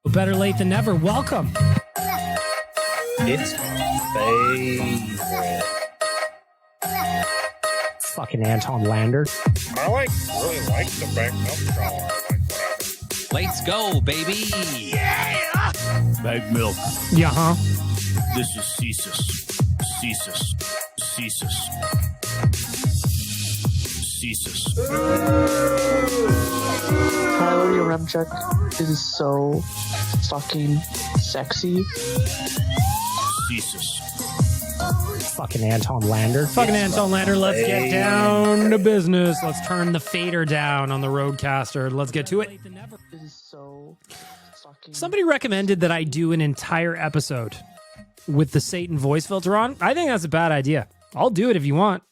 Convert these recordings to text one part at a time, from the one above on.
Better late than never. Welcome. It's my favorite. Fucking Anton Lander. I really like the back milk collar. Let's go, baby. Yeah. Bag milk. Yeah, huh? This is Cesus. Cesus. Cesus. Cesus. Tyler, your rem check is so fucking sexy. Cesus. Fucking Anton Lander. Fucking Anton Lander. Let's get down to business. Let's turn the fader down on the Roadcaster. Let's get to it. It is so fucking... Somebody recommended that I do an entire episode with the Satan voice filter on. I think that's a bad idea. I'll do it if you want.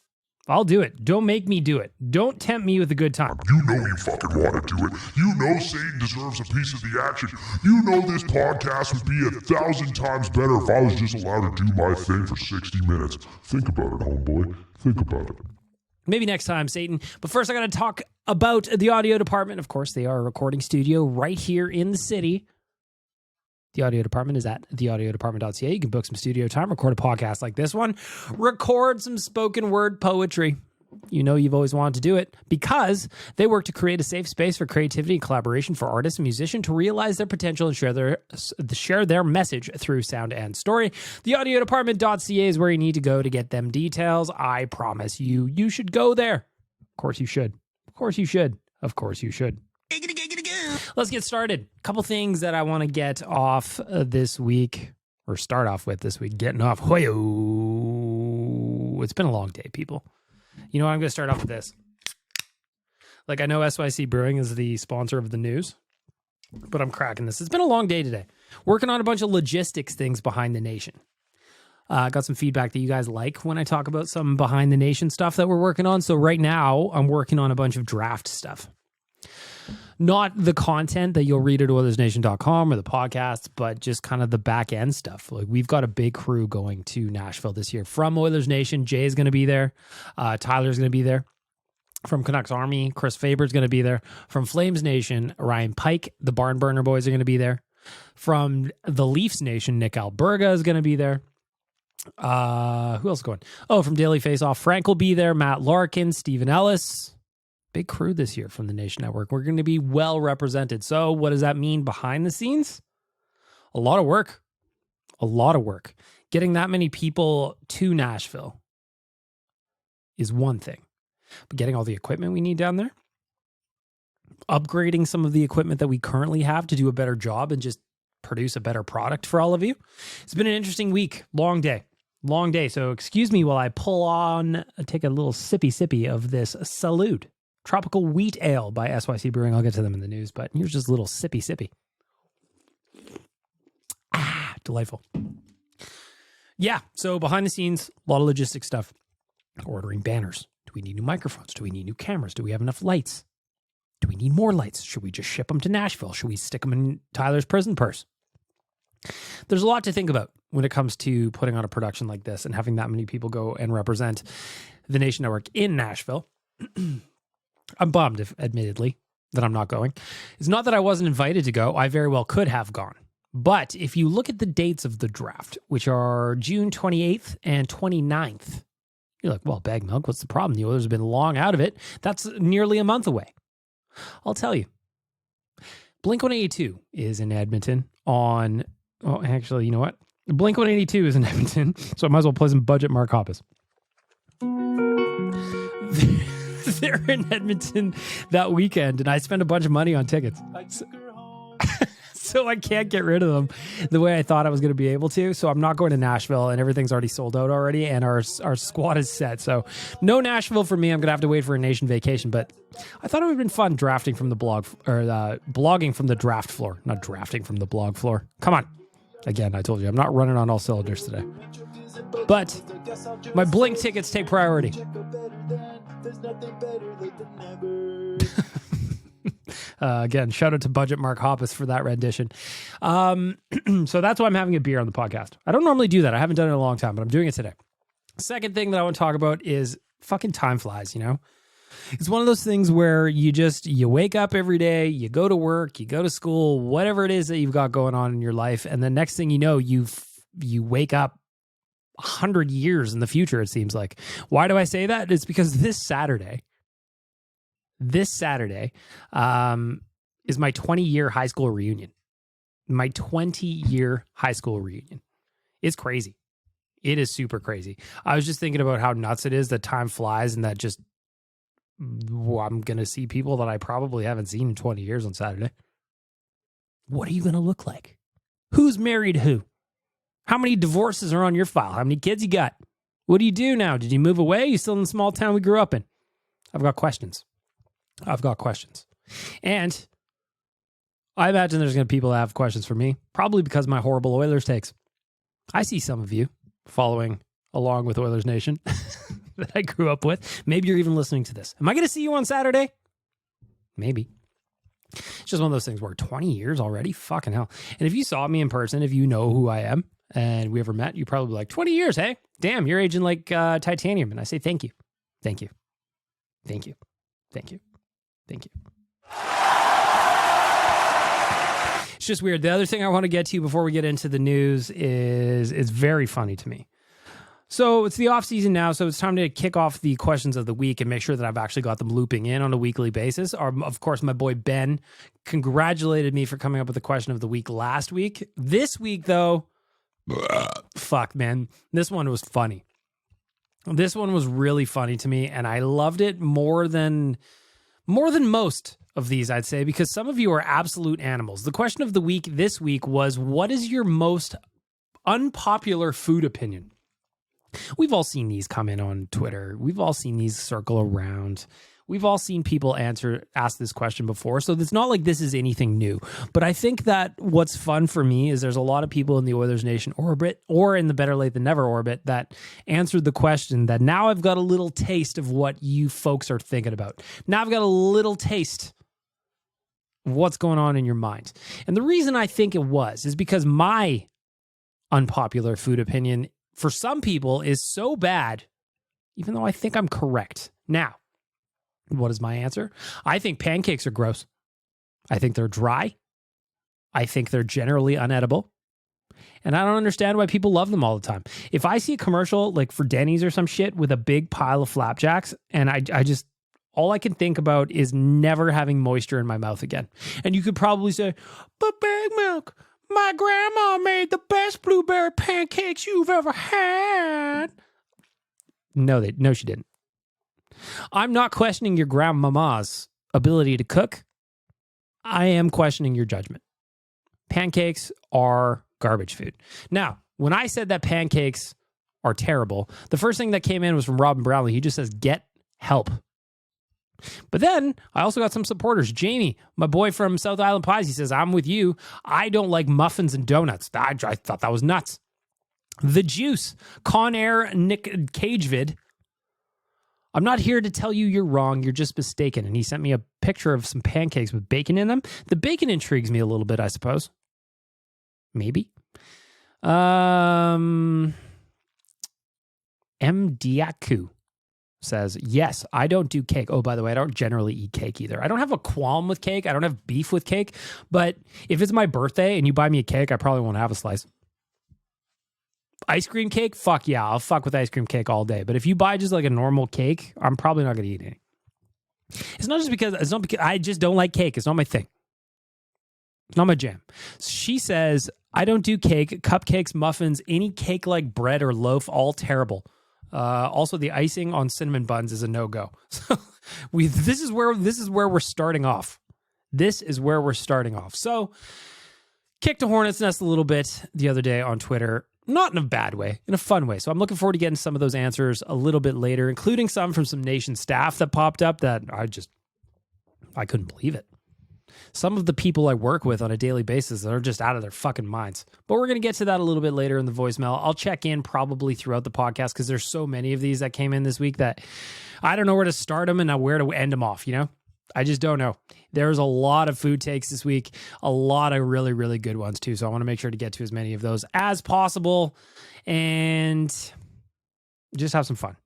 I'll do it. Don't make me do it. Don't tempt me with a good time. You know you fucking want to do it. You know Satan deserves a piece of the action. You know this podcast would be 1,000 times better if I was just allowed to do my thing for 60 minutes. Think about it, homeboy. Think about it. Maybe next time, Satan. But first, I got to talk about the audio department. Of course, they are a recording studio right here in the city. The audio department is at theaudiodepartment.ca. You can book some studio time, record a podcast like this one, record some spoken word poetry. You know you've always wanted to do it because they work to create a safe space for creativity and collaboration for artists and musicians to realize their potential and share their message through sound and story. Theaudiodepartment.ca is where you need to go to get them details. I promise you should go there. Of course you should. Of course you should. Of course you should. Let's get started. A couple things that I want to get off this week, or start off with this week. Getting off. Hoyo. It's been a long day, people. You know what? I'm going to start off with this. Like, I know SYC Brewing is the sponsor of the news, but I'm cracking this. It's been a long day today. Working on a bunch of logistics things behind the nation. Got some feedback that you guys like when I talk about some behind the nation stuff that we're working on. So right now, I'm working on a bunch of draft stuff. Not the content that you'll read at OilersNation.com or the podcasts, but just kind of the back end stuff. Like, we've got a big crew going to Nashville this year. From Oilers Nation, Jay is going to be there. Tyler's going to be there. From Canucks Army, Chris Faber's going to be there. From Flames Nation, Ryan Pike, the Barn Burner boys are going to be there. From the Leafs Nation, Nick Alberga is going to be there. Who else is going? Oh, from Daily Faceoff, Frank will be there. Matt Larkin, Stephen Ellis. Big crew this year from the Nation Network. We're going to be well represented. So what does that mean behind the scenes? A lot of work. A lot of work. Getting that many people to Nashville is one thing. But getting all the equipment we need down there, upgrading some of the equipment that we currently have to do a better job and just produce a better product for all of you. It's been an interesting week. Long day. Long day. So excuse me while I take a little sippy of this Salute Tropical Wheat Ale by SYC Brewing. I'll get to them in the news, but here's just a little sippy. Delightful. Yeah, so behind the scenes, a lot of logistics stuff. Ordering banners. Do we need new microphones? Do we need new cameras? Do we have enough lights? Do we need more lights? Should we just ship them to Nashville? Should we stick them in Tyler's prison purse? There's a lot to think about when it comes to putting on a production like this and having that many people go and represent the Nation Network in Nashville. I'm bummed, admittedly, that I'm not going. It's not that I wasn't invited to go. I very well could have gone. But if you look at the dates of the draft, which are June 28th and 29th, you're like, well, Bag Milk, what's the problem? The Oilers have been long out of it. That's nearly a month away. I'll tell you. Blink-182 is in Edmonton on... Oh, actually, you know what? Blink-182 is in Edmonton, so I might as well play some Budget Mark Hoppus. They're in Edmonton that weekend, and I spent a bunch of money on tickets. So I can't get rid of them the way I thought I was going to be able to. So I'm not going to Nashville, and everything's already sold out already, and our squad is set. So no Nashville for me. I'm going to have to wait for a nation vacation. But I thought it would have been fun drafting from the blog, or blogging from the draft floor, not drafting from the blog floor. Come on. Again, I told you, I'm not running on all cylinders today. But my Blink tickets take priority. Again, shout out to Budget Mark Hoppus for that rendition. So that's why I'm having a beer on the podcast. I don't normally do that. I haven't done it in a long time, but I'm doing it today. Second thing that I want to talk about is fucking time flies, you know? It's one of those things where you wake up every day, you go to work, you go to school, whatever it is that you've got going on in your life. And the next thing you know, you wake up 100 years in the future, it seems like. Why do I say that? It's because this Saturday is my 20-year high school reunion. My 20-year high school reunion. It's crazy. It is super crazy. I was just thinking about how nuts it is that time flies and that just I'm going to see people that I probably haven't seen in 20 years on Saturday. What are you going to look like? Who's married who? How many divorces are on your file? How many kids you got? What do you do now? Did you move away? You still in the small town we grew up in? I've got questions. And I imagine there's going to be people that have questions for me, probably because of my horrible Oilers takes. I see some of you following along with Oilers Nation that I grew up with. Maybe you're even listening to this. Am I going to see you on Saturday? Maybe. It's just one of those things where 20 years already? Fucking hell. And if you saw me in person, if you know who I am and we ever met, you probably be like, 20 years, hey? Damn, you're aging like titanium. And I say, thank you. Thank you. Thank you. Thank you. Thank you. It's just weird. The other thing I want to get to before we get into the news is very funny to me. So it's the off season now, so it's time to kick off the questions of the week and make sure that I've actually got them looping in on a weekly basis. Of course, my boy Ben congratulated me for coming up with the question of the week last week. This week, though, fuck, man, this one was funny. This one was really funny to me, and I loved it more than most of these, I'd say, because some of you are absolute animals. The question of the week this week was, what is your most unpopular food opinion? We've all seen these come in on Twitter. We've all seen these circle around. We've all seen people ask this question before, so it's not like this is anything new. But I think that what's fun for me is there's a lot of people in the Oilers Nation orbit or in the Better Lait Than Never orbit that answered the question that now I've got a little taste of what you folks are thinking about. Now I've got a little taste of what's going on in your mind. And the reason I think it is because my unpopular food opinion for some people is so bad, even though I think I'm correct. Now, what is my answer? I think pancakes are gross. I think they're dry. I think they're generally unedible. And I don't understand why people love them all the time. If I see a commercial like for Denny's or some shit with a big pile of flapjacks, and I just, all I can think about is never having moisture in my mouth again. And you could probably say, but Big Milk, my grandma made the best blueberry pancakes you've ever had. No, she didn't. I'm not questioning your grandmama's ability to cook. I am questioning your judgment. Pancakes are garbage food. Now, when I said that pancakes are terrible, the first thing that came in was from Robin Brownlee. He just says, get help. But then I also got some supporters. Jamie, my boy from South Island Pies, he says, I'm with you. I don't like muffins and donuts. I thought that was nuts. The Juice, Con Air Nick Cagevid. I'm not here to tell you you're wrong. You're just mistaken. And he sent me a picture of some pancakes with bacon in them. The bacon intrigues me a little bit, I suppose. Maybe. M. Diaku says, yes, I don't do cake. Oh, by the way, I don't generally eat cake either. I don't have a qualm with cake. I don't have beef with cake. But if it's my birthday and you buy me a cake, I probably won't have a slice. Ice cream cake? Fuck yeah, I'll fuck with ice cream cake all day. But if you buy just like a normal cake, I'm probably not going to eat any. It's not because I just don't like cake. It's not my thing. It's not my jam. She says, I don't do cake, cupcakes, muffins, any cake like bread or loaf, all terrible. Also, the icing on cinnamon buns is a no-go. So this is where we're starting off. This is where we're starting off. So kicked a hornet's nest a little bit the other day on Twitter. Not in a bad way, in a fun way. So I'm looking forward to getting some of those answers a little bit later, including some from some Nation staff that popped up that I couldn't believe it. Some of the people I work with on a daily basis that are just out of their fucking minds. But we're going to get to that a little bit later in the voicemail. I'll check in probably throughout the podcast because there's so many of these that came in this week that I don't know where to start them and where to end them off, you know? I just don't know. There's a lot of food takes this week, a lot of really, really good ones too. So I want to make sure to get to as many of those as possible and just have some fun.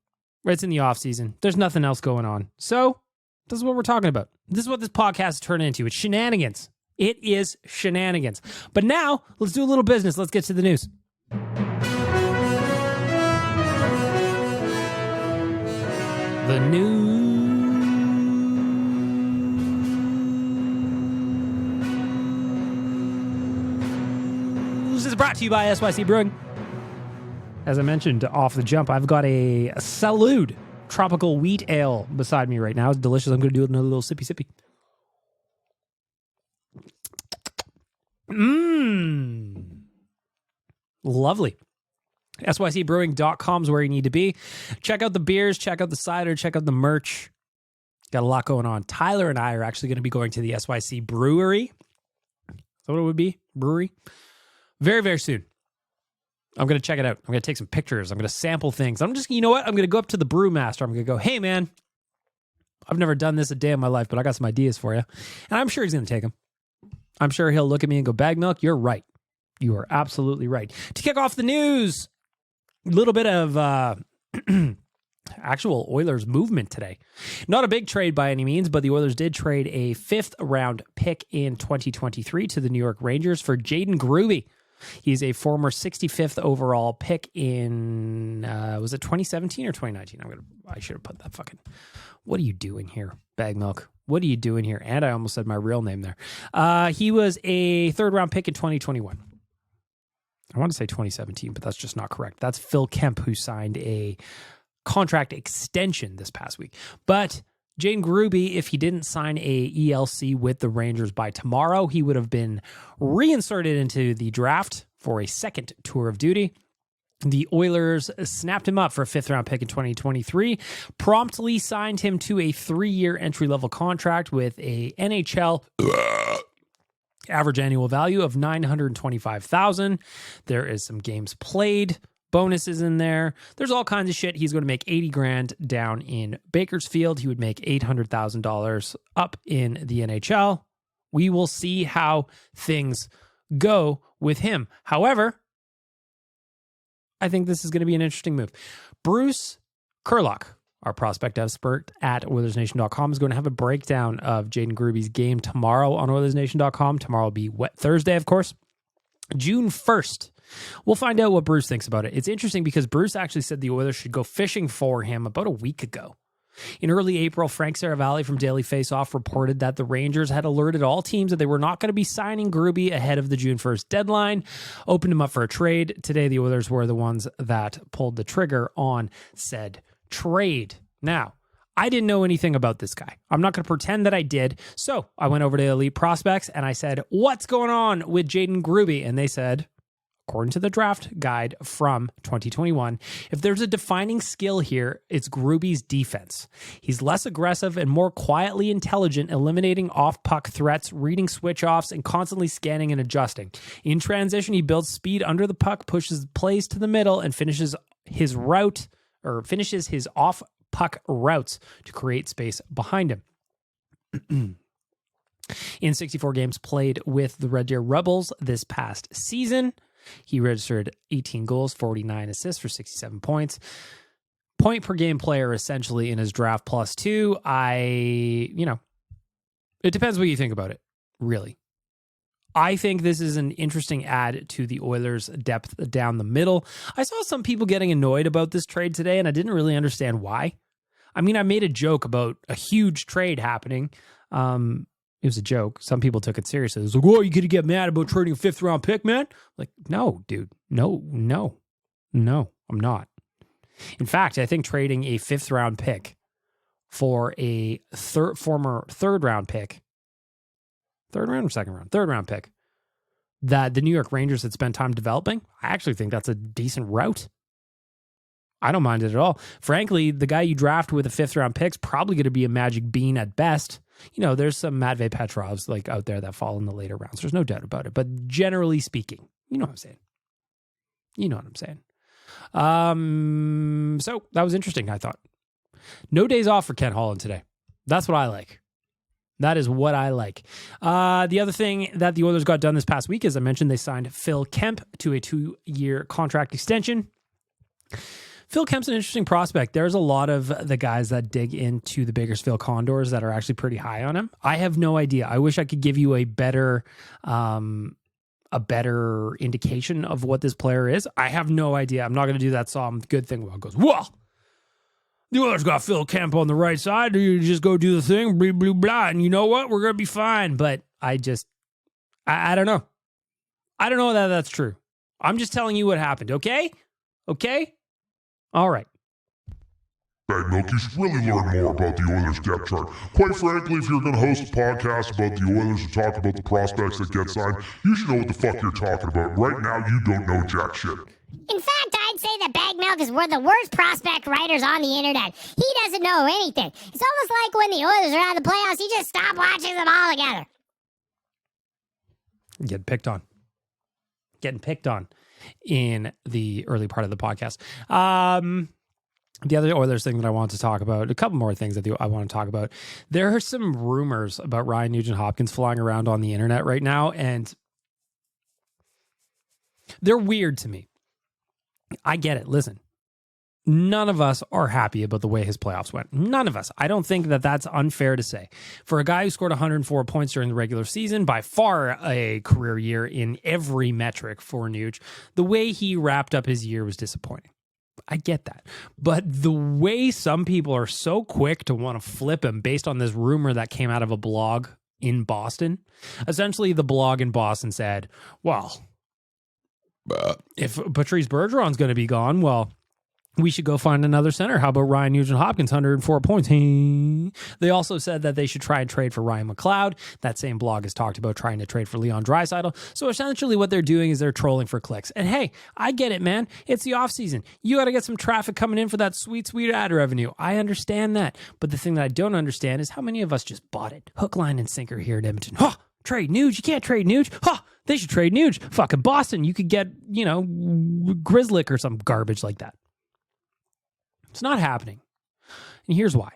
It's in the off season. There's nothing else going on. So this is what we're talking about. This is what this podcast has turned into. It's shenanigans. It is shenanigans. But now let's do a little business. Let's get to the news. The news is brought to you by SYC Brewing. As I mentioned off the jump, I've got a Salud tropical wheat ale beside me right now. It's delicious. I'm going to do another little sippy. Lovely. SYCbrewing.com is where you need to be. Check out the beers, check out the cider, check out the merch. Got a lot going on. Tyler and I are actually going to be going to the SYC brewery. Is that what it would be? Brewery? Very, very soon. I'm going to check it out. I'm going to take some pictures. I'm going to sample things. You know what? I'm going to go up to the brewmaster. I'm going to go, hey, man, I've never done this a day in my life, but I got some ideas for you. And I'm sure he's going to take them. I'm sure he'll look at me and go, Bag Milk, you're right. You are absolutely right. To kick off the news, a little bit of actual Oilers movement today. Not a big trade by any means, but the Oilers did trade a 5th round pick in 2023 to the New York Rangers for Jayden Grubbe. He's a former 65th overall pick in, was it 2017 or 2019? I should have put that fucking, what are you doing here, Bag Milk? What are you doing here? And I almost said my real name there. He was a 3rd round pick in 2021. I want to say 2017, but that's just not correct. That's Phil Kemp, who signed a contract extension this past week. But Jayden Grubbe, if he didn't sign a ELC with the Rangers by tomorrow, he would have been reinserted into the draft for a 2nd tour of duty. The Oilers snapped him up for a 5th round pick in 2023, promptly signed him to a 3-year entry-level contract with a NHL average annual value of $925,000. There is some games played, bonuses in there. There's all kinds of shit. He's going to make $80,000 down in Bakersfield. He would make $800,000 up in the NHL. We will see how things go with him. However, I think this is going to be an interesting move. Bruce Kurlock, our prospect expert at OilersNation.com, is going to have a breakdown of Jayden Grubbe's game tomorrow on OilersNation.com. Tomorrow will be Thursday, of course. June 1st. We'll find out what Bruce thinks about it. It's interesting because Bruce actually said the Oilers should go fishing for him about a week ago. In early April, Frank Saravalli from Daily Faceoff reported that the Rangers had alerted all teams that they were not going to be signing Grubbe ahead of the June 1st deadline, opened him up for a trade. Today, the Oilers were the ones that pulled the trigger on said trade. Now, I didn't know anything about this guy. I'm not going to pretend that I did. So I went over to Elite Prospects and I said, what's going on with Jayden Grubbe? And they said, according to the draft guide from 2021, if there's a defining skill here, it's Grubbe's defense. He's less aggressive and more quietly intelligent, eliminating off-puck threats, reading switch-offs, and constantly scanning and adjusting. In transition, he builds speed under the puck, pushes plays to the middle, and finishes his off-puck routes to create space behind him. In 64 games played with the Red Deer Rebels this past season, he registered 18 goals, 49 assists for 67 points. Point per game player, essentially, in his draft +2. It depends what you think about it, really. I think this is an interesting add to the Oilers' depth down the middle. I saw some people getting annoyed about this trade today, and I didn't really understand why. I mean, I made a joke about a huge trade happening. It was a joke. Some people took it seriously. It was like, whoa, you gonna get mad about trading a 5th round pick, man? Like, no, dude. No, I'm not. In fact, I think trading a 5th round pick for a former 3rd round pick, 3rd round or 2nd round? 3rd round pick that the New York Rangers had spent time developing, I actually think that's a decent route. I don't mind it at all. Frankly, the guy you draft with a 5th round pick is probably going to be a magic bean at best. You know, there's some Matvei Petrovs like out there that fall in the later rounds. There's no doubt about it. But generally speaking, you know what I'm saying. So that was interesting, I thought. No days off for Ken Holland today. That's what I like. That is what I like. The other thing that the Oilers got done this past week, as I mentioned, they signed Phil Kemp to a 2-year contract extension. Phil Kemp's an interesting prospect. There's a lot of the guys that dig into the Bakersfield Condors that are actually pretty high on him. I have no idea. I wish I could give you a better indication of what this player is. I have no idea. I'm not going to do that Some Good thing where it goes, well, the Oilers got Phil Kemp on the right side. You just go do the thing, blah, blah, blah, and you know what? We're going to be fine. But I don't know. I don't know that that's true. I'm just telling you what happened, okay? Okay? All right. Bag Milk, you should really learn more about the Oilers depth chart. Quite frankly, if you're going to host a podcast about the Oilers and talk about the prospects that get signed, you should know what the fuck you're talking about. Right now, you don't know jack shit. In fact, I'd say that Bag Milk is one of the worst prospect writers on the internet. He doesn't know anything. It's almost like when the Oilers are out of the playoffs, he just stopped watching them all together. Getting picked on in the early part of the podcast. The other Oilers thing that I want to talk about, a couple more things that I want to talk about. There are some rumors about Ryan Nugent-Hopkins flying around on the internet right now, and they're weird to me. I get it. Listen, none of us are happy about the way his playoffs went. None of us. I don't think that that's unfair to say. For a guy who scored 104 points during the regular season, by far a career year in every metric for Nuge, the way he wrapped up his year was disappointing. I get that. But the way some people are so quick to want to flip him based on this rumor that came out of a blog in Boston, essentially the blog in Boston said, well, if Patrice Bergeron's going to be gone, well, we should go find another center. How about Ryan Nugent-Hopkins, 104 points? They also said that they should try and trade for Ryan McLeod. That same blog has talked about trying to trade for Leon Draisaitl. So essentially what they're doing is they're trolling for clicks. And hey, I get it, man. It's the offseason. You got to get some traffic coming in for that sweet, sweet ad revenue. I understand that. But the thing that I don't understand is how many of us just bought it. Hook, line, and sinker here at Edmonton. Huh, trade Nuge. You can't trade Nuge. Huh, they should trade Nuge. Fucking Boston. You could get, Grizzlick or some garbage like that. It's not happening. And here's why.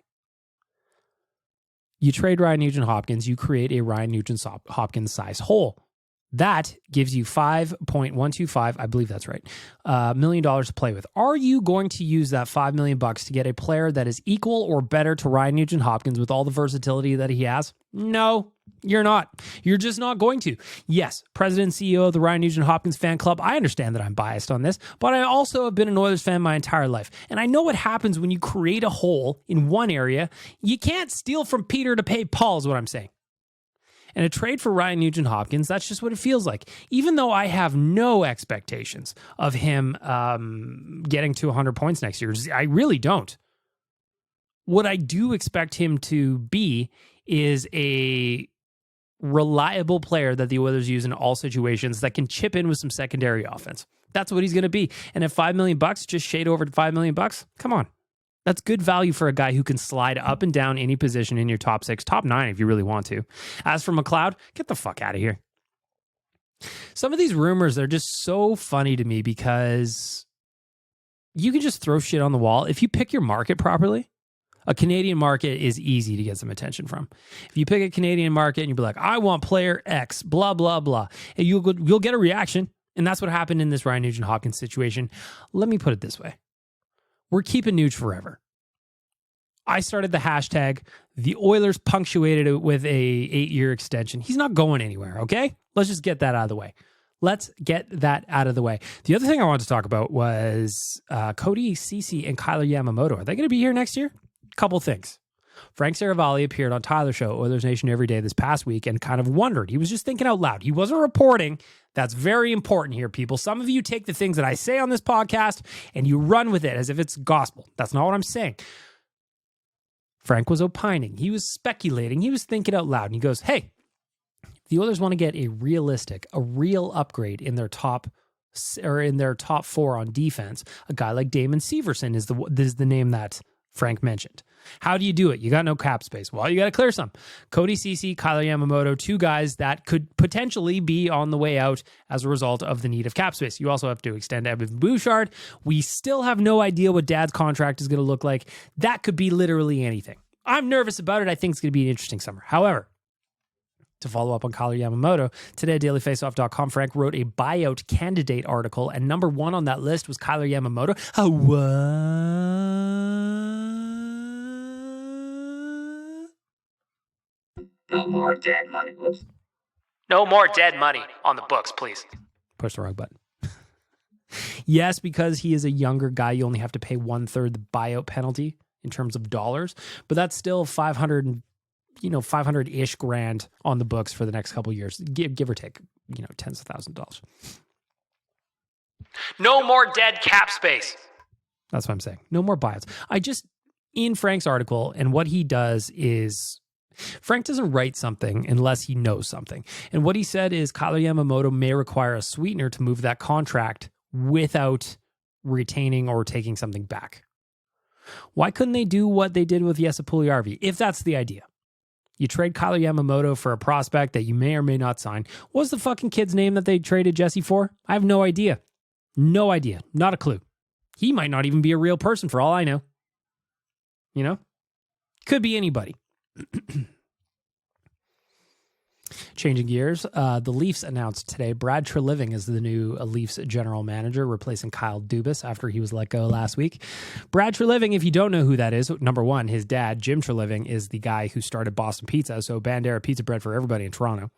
You trade Ryan Nugent-Hopkins, you create a Ryan Nugent-Hopkins size hole. That gives you $5.125, I believe that's right, $1 million to play with. Are you going to use that $5 million to get a player that is equal or better to Ryan Nugent-Hopkins with all the versatility that he has? No, you're not. You're just not going to. Yes, president and CEO of the Ryan Nugent-Hopkins fan club. I understand that I'm biased on this, but I also have been an Oilers fan my entire life. And I know what happens when you create a hole in one area. You can't steal from Peter to pay Paul is what I'm saying. And a trade for Ryan Nugent-Hopkins, that's just what it feels like. Even though I have no expectations of him getting to 100 points next year, I really don't. What I do expect him to be is a reliable player that the Oilers use in all situations that can chip in with some secondary offense. That's what he's going to be. And at $5 million, just shade over to $5 million, come on. That's good value for a guy who can slide up and down any position in your top 6, top 9 if you really want to. As for McLeod, get the fuck out of here. Some of these rumors, they're just so funny to me because you can just throw shit on the wall. If you pick your market properly, a Canadian market is easy to get some attention from. If you pick a Canadian market and you be like, I want player X, blah, blah, blah, and you'll get a reaction. And that's what happened in this Ryan Nugent-Hopkins situation. Let me put it this way. We're keeping Nuge forever. I started the hashtag. The Oilers punctuated it with a 8-year extension. He's not going anywhere, okay? Let's just get that out of the way. The other thing I wanted to talk about was Cody Ceci and Kyler Yamamoto. Are they going to be here next year? Couple things. Frank Saravalli appeared on Tyler's show, Oilers Nation Every Day, this past week and kind of wondered. He was just thinking out loud. He wasn't reporting. That's very important here, people. Some of you take the things that I say on this podcast and you run with it as if it's gospel. That's not what I'm saying. Frank was opining. He was speculating. He was thinking out loud. And he goes, hey, the Oilers want to get a real upgrade in their top 4 on defense. A guy like Damon Severson is the name that Frank mentioned. How do you do it? You got no cap space. Well, you got to clear some. Cody Ceci, Kyler Yamamoto, 2 guys that could potentially be on the way out as a result of the need of cap space. You also have to extend Evan Bouchard. We still have no idea what Dad's contract is going to look like. That could be literally anything. I'm nervous about it. I think it's going to be an interesting summer. However, To follow up on Kyler Yamamoto, today at dailyfaceoff.com, Frank wrote a buyout candidate article, and number one on that list was Kyler Yamamoto. What? No more dead money. Whoops. No more dead money on the books, please. Push the wrong button. Yes, because he is a younger guy, you only have to pay 1/3 the buyout penalty in terms of dollars, but that's still 500-ish grand on the books for the next couple of years, give or take, tens of thousands of dollars. No more dead cap space. That's what I'm saying. No more buyouts. In Frank's article, and what he does is, Frank doesn't write something unless he knows something. And what he said is Kyler Yamamoto may require a sweetener to move that contract without retaining or taking something back. Why couldn't they do what they did with Jesse Puljujarvi, if that's the idea? You trade Kyler Yamamoto for a prospect that you may or may not sign. What's the fucking kid's name that they traded Jesse for? I have no idea. No idea. Not a clue. He might not even be a real person for all I know. Could be anybody. Changing gears, the Leafs announced today Brad Treliving is the new Leafs general manager, replacing Kyle Dubas after he was let go last week. Brad Treliving, if you don't know who that is, number one, his dad, Jim Treliving, is the guy who started Boston Pizza, so Bandera pizza bread for everybody in Toronto.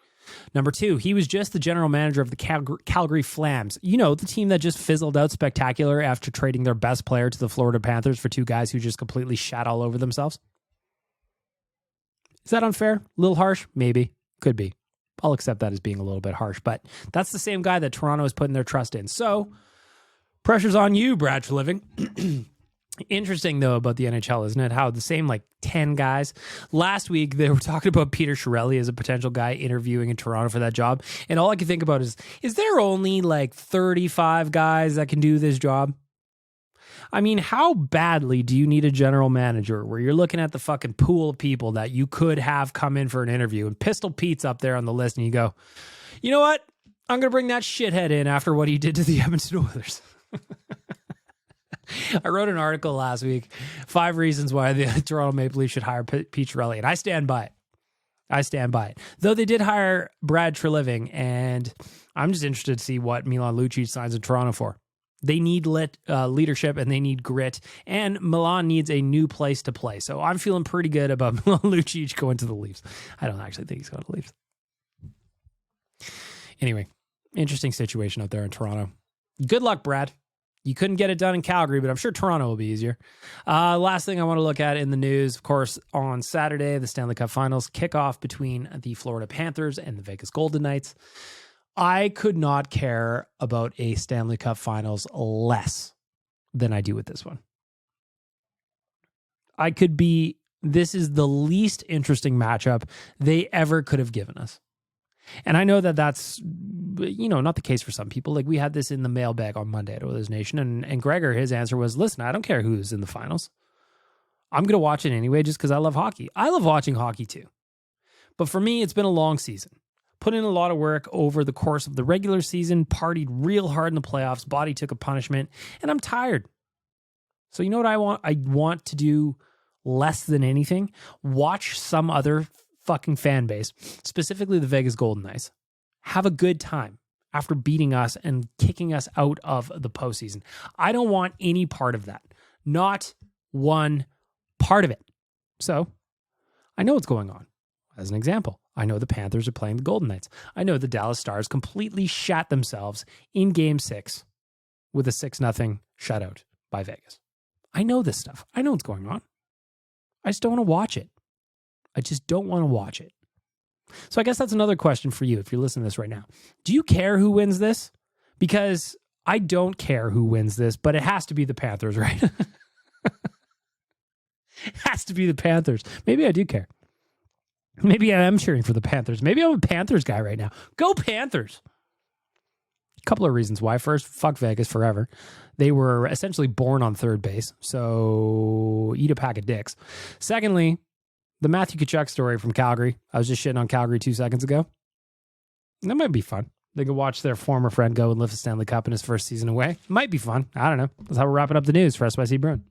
Number two, he was just the general manager of the Calgary Flames. The team that just fizzled out spectacular after trading their best player to the Florida Panthers for two guys who just completely shat all over themselves. Is that unfair? A little harsh? Maybe. Could be. I'll accept that as being a little bit harsh, but that's the same guy that Toronto is putting their trust in. So, pressure's on you, Brad Treliving. Interesting, though, about the NHL, isn't it? How the same, 10 guys. Last week, they were talking about Peter Chiarelli as a potential guy interviewing in Toronto for that job. And all I can think about is there only 35 guys that can do this job? I mean, how badly do you need a general manager where you're looking at the fucking pool of people that you could have come in for an interview, and Pistol Pete's up there on the list, and you go, you know what? I'm going to bring that shithead in after what he did to the Edmonton Oilers. I wrote an article last week, 5 reasons why the Toronto Maple Leafs should hire Pete Chiarelli, and I stand by it. Though they did hire Brad Treliving, and I'm just interested to see what Milan Lucic signs in Toronto for. They need leadership, and they need grit, and Milan needs a new place to play. So I'm feeling pretty good about Milan Lucic going to the Leafs. I don't actually think he's going to the Leafs. Anyway, interesting situation out there in Toronto. Good luck, Brad. You couldn't get it done in Calgary, but I'm sure Toronto will be easier. Last thing I want to look at in the news, of course, on Saturday, the Stanley Cup Finals kickoff between the Florida Panthers and the Vegas Golden Knights. I could not care about a Stanley Cup Finals less than I do with this one. This is the least interesting matchup they ever could have given us. And I know that that's, not the case for some people. We had this in the mailbag on Monday at Oilers Nation, and Gregor, his answer was, listen, I don't care who's in the finals. I'm going to watch it anyway just because I love hockey. I love watching hockey too. But for me, it's been a long season. Put in a lot of work over the course of the regular season, partied real hard in the playoffs, body took a punishment, and I'm tired. So you know what I want? I want to do less than anything. Watch some other fucking fan base, specifically the Vegas Golden Knights, have a good time after beating us and kicking us out of the postseason. I don't want any part of that. Not one part of it. So I know what's going on. As an example, I know the Panthers are playing the Golden Knights. I know the Dallas Stars completely shat themselves in Game 6 with a 6-0 shutout by Vegas. I know this stuff. I know what's going on. I just don't want to watch it. I just don't want to watch it. So I guess that's another question for you if you're listening to this right now. Do you care who wins this? Because I don't care who wins this, but it has to be the Panthers, right? It has to be the Panthers. Maybe I do care. Maybe I am cheering for the Panthers. Maybe I'm a Panthers guy right now. Go Panthers! A couple of reasons why. First, fuck Vegas forever. They were essentially born on third base, so eat a pack of dicks. Secondly, the Matthew Tkachuk story from Calgary. I was just shitting on Calgary 2 seconds ago. That might be fun. They could watch their former friend go and lift a Stanley Cup in his first season away. Might be fun. I don't know. That's how we're wrapping up the news for SYC Bruin.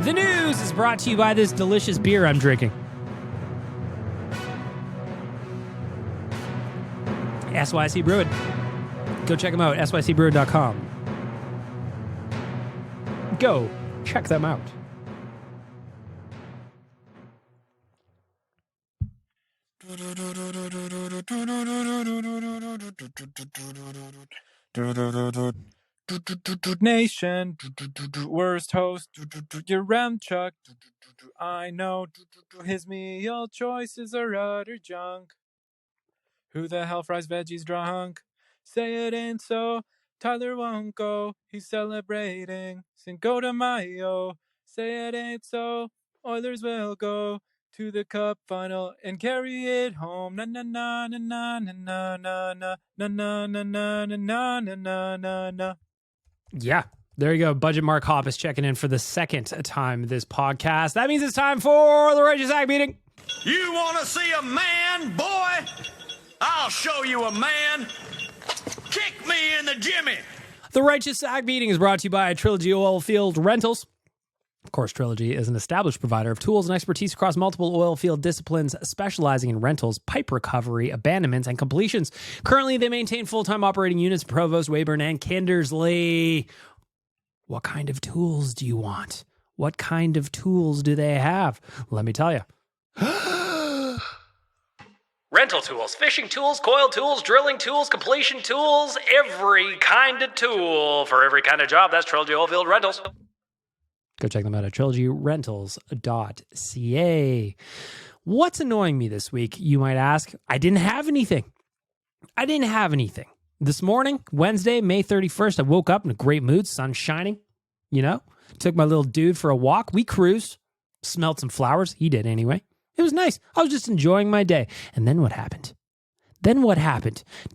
The news! news is brought to you by this delicious beer I'm drinking. SYC Brewing. Go check them out, sycbrewing.com. Go check them out. Nation, worst host, your Chuck. I know his meal choices are utter junk. Who the hell fries veggies drunk? Say it ain't so. Tyler won't go. He's celebrating Cinco de Mayo. Say it ain't so. Oilers will go to the cup final and carry it home. Na na na na na na na na na na na na na na na na na. Yeah, there you go. Budget Mark Hopp is checking in for the second time this podcast. That means it's time for the Righteous Act meeting. You want to see a man, boy? I'll show you a man. Kick me in the Jimmy. The Righteous Act meeting is brought to you by Trilogy Oilfield Rentals. Of course, Trilogy is an established provider of tools and expertise across multiple oil field disciplines, specializing in rentals, pipe recovery, abandonments, and completions. Currently, they maintain full-time operating units in Provost, Weyburn, and Kindersley. What kind of tools do you want? What kind of tools do they have? Let me tell you. Rental tools, fishing tools, coil tools, drilling tools, completion tools, every kind of tool for every kind of job. That's Trilogy Oilfield Rentals. Go check them out at trilogyrentals.ca. What's annoying me this week, you might ask? I didn't have anything. This morning, Wednesday, May 31st, I woke up in a great mood, sun shining, took my little dude for a walk. We cruised, smelled some flowers. He did anyway. It was nice. I was just enjoying my day. And then what happened?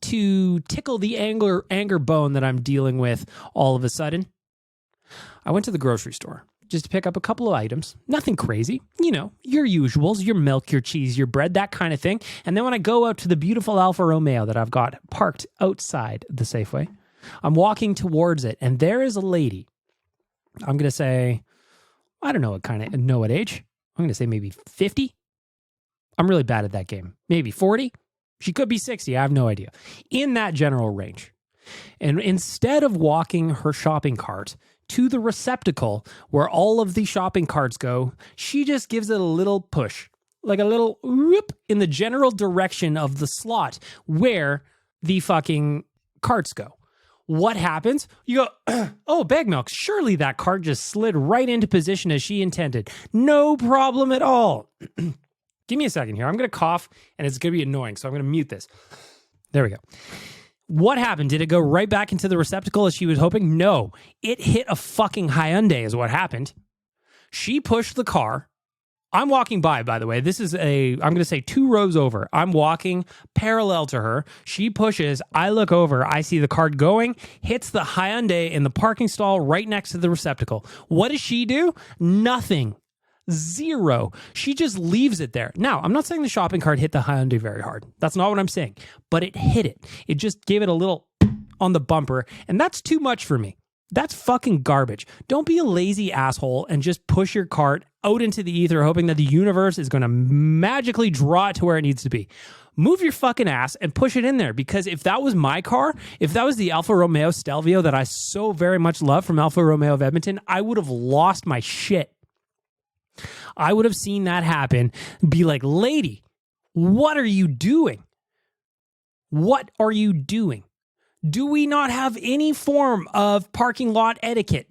To tickle the anger bone that I'm dealing with all of a sudden, I went to the grocery store just to pick up a couple of items. Nothing crazy. Your usuals, your milk, your cheese, your bread, that kind of thing. And then when I go out to the beautiful Alfa Romeo that I've got parked outside the Safeway, I'm walking towards it, and there is a lady. I'm going to say, I don't know what age. I'm going to say maybe 50. I'm really bad at that game. Maybe 40. She could be 60. I have no idea. In that general range. And instead of walking her shopping cart to the receptacle where all of the shopping carts go, she just gives it a little push, like a little whoop in the general direction of the slot where the fucking carts go. What happens? You go, oh, bag milk. Surely that cart just slid right into position as she intended. No problem at all. Give me a second here. I'm going to cough, and it's going to be annoying, so I'm going to mute this. There we go. What happened? Did it go right back into the receptacle as she was hoping? No. It hit a fucking Hyundai is what happened. She pushed the car. I'm walking by the way. This is I'm going to say 2 rows over. I'm walking parallel to her. She pushes. I look over. I see the cart going, hits the Hyundai in the parking stall right next to the receptacle. What does she do? Nothing. Zero. She just leaves it there. Now, I'm not saying the shopping cart hit the Hyundai very hard. That's not what I'm saying. But it hit it. It just gave it a little on the bumper. And that's too much for me. That's fucking garbage. Don't be a lazy asshole and just push your cart out into the ether hoping that the universe is going to magically draw it to where it needs to be. Move your fucking ass and push it in there, because if that was my car, if that was the Alfa Romeo Stelvio that I so very much love from Alfa Romeo of Edmonton, I would have lost my shit. I would have seen that happen, be like, lady, what are you doing? What are you doing? Do we not have any form of parking lot etiquette?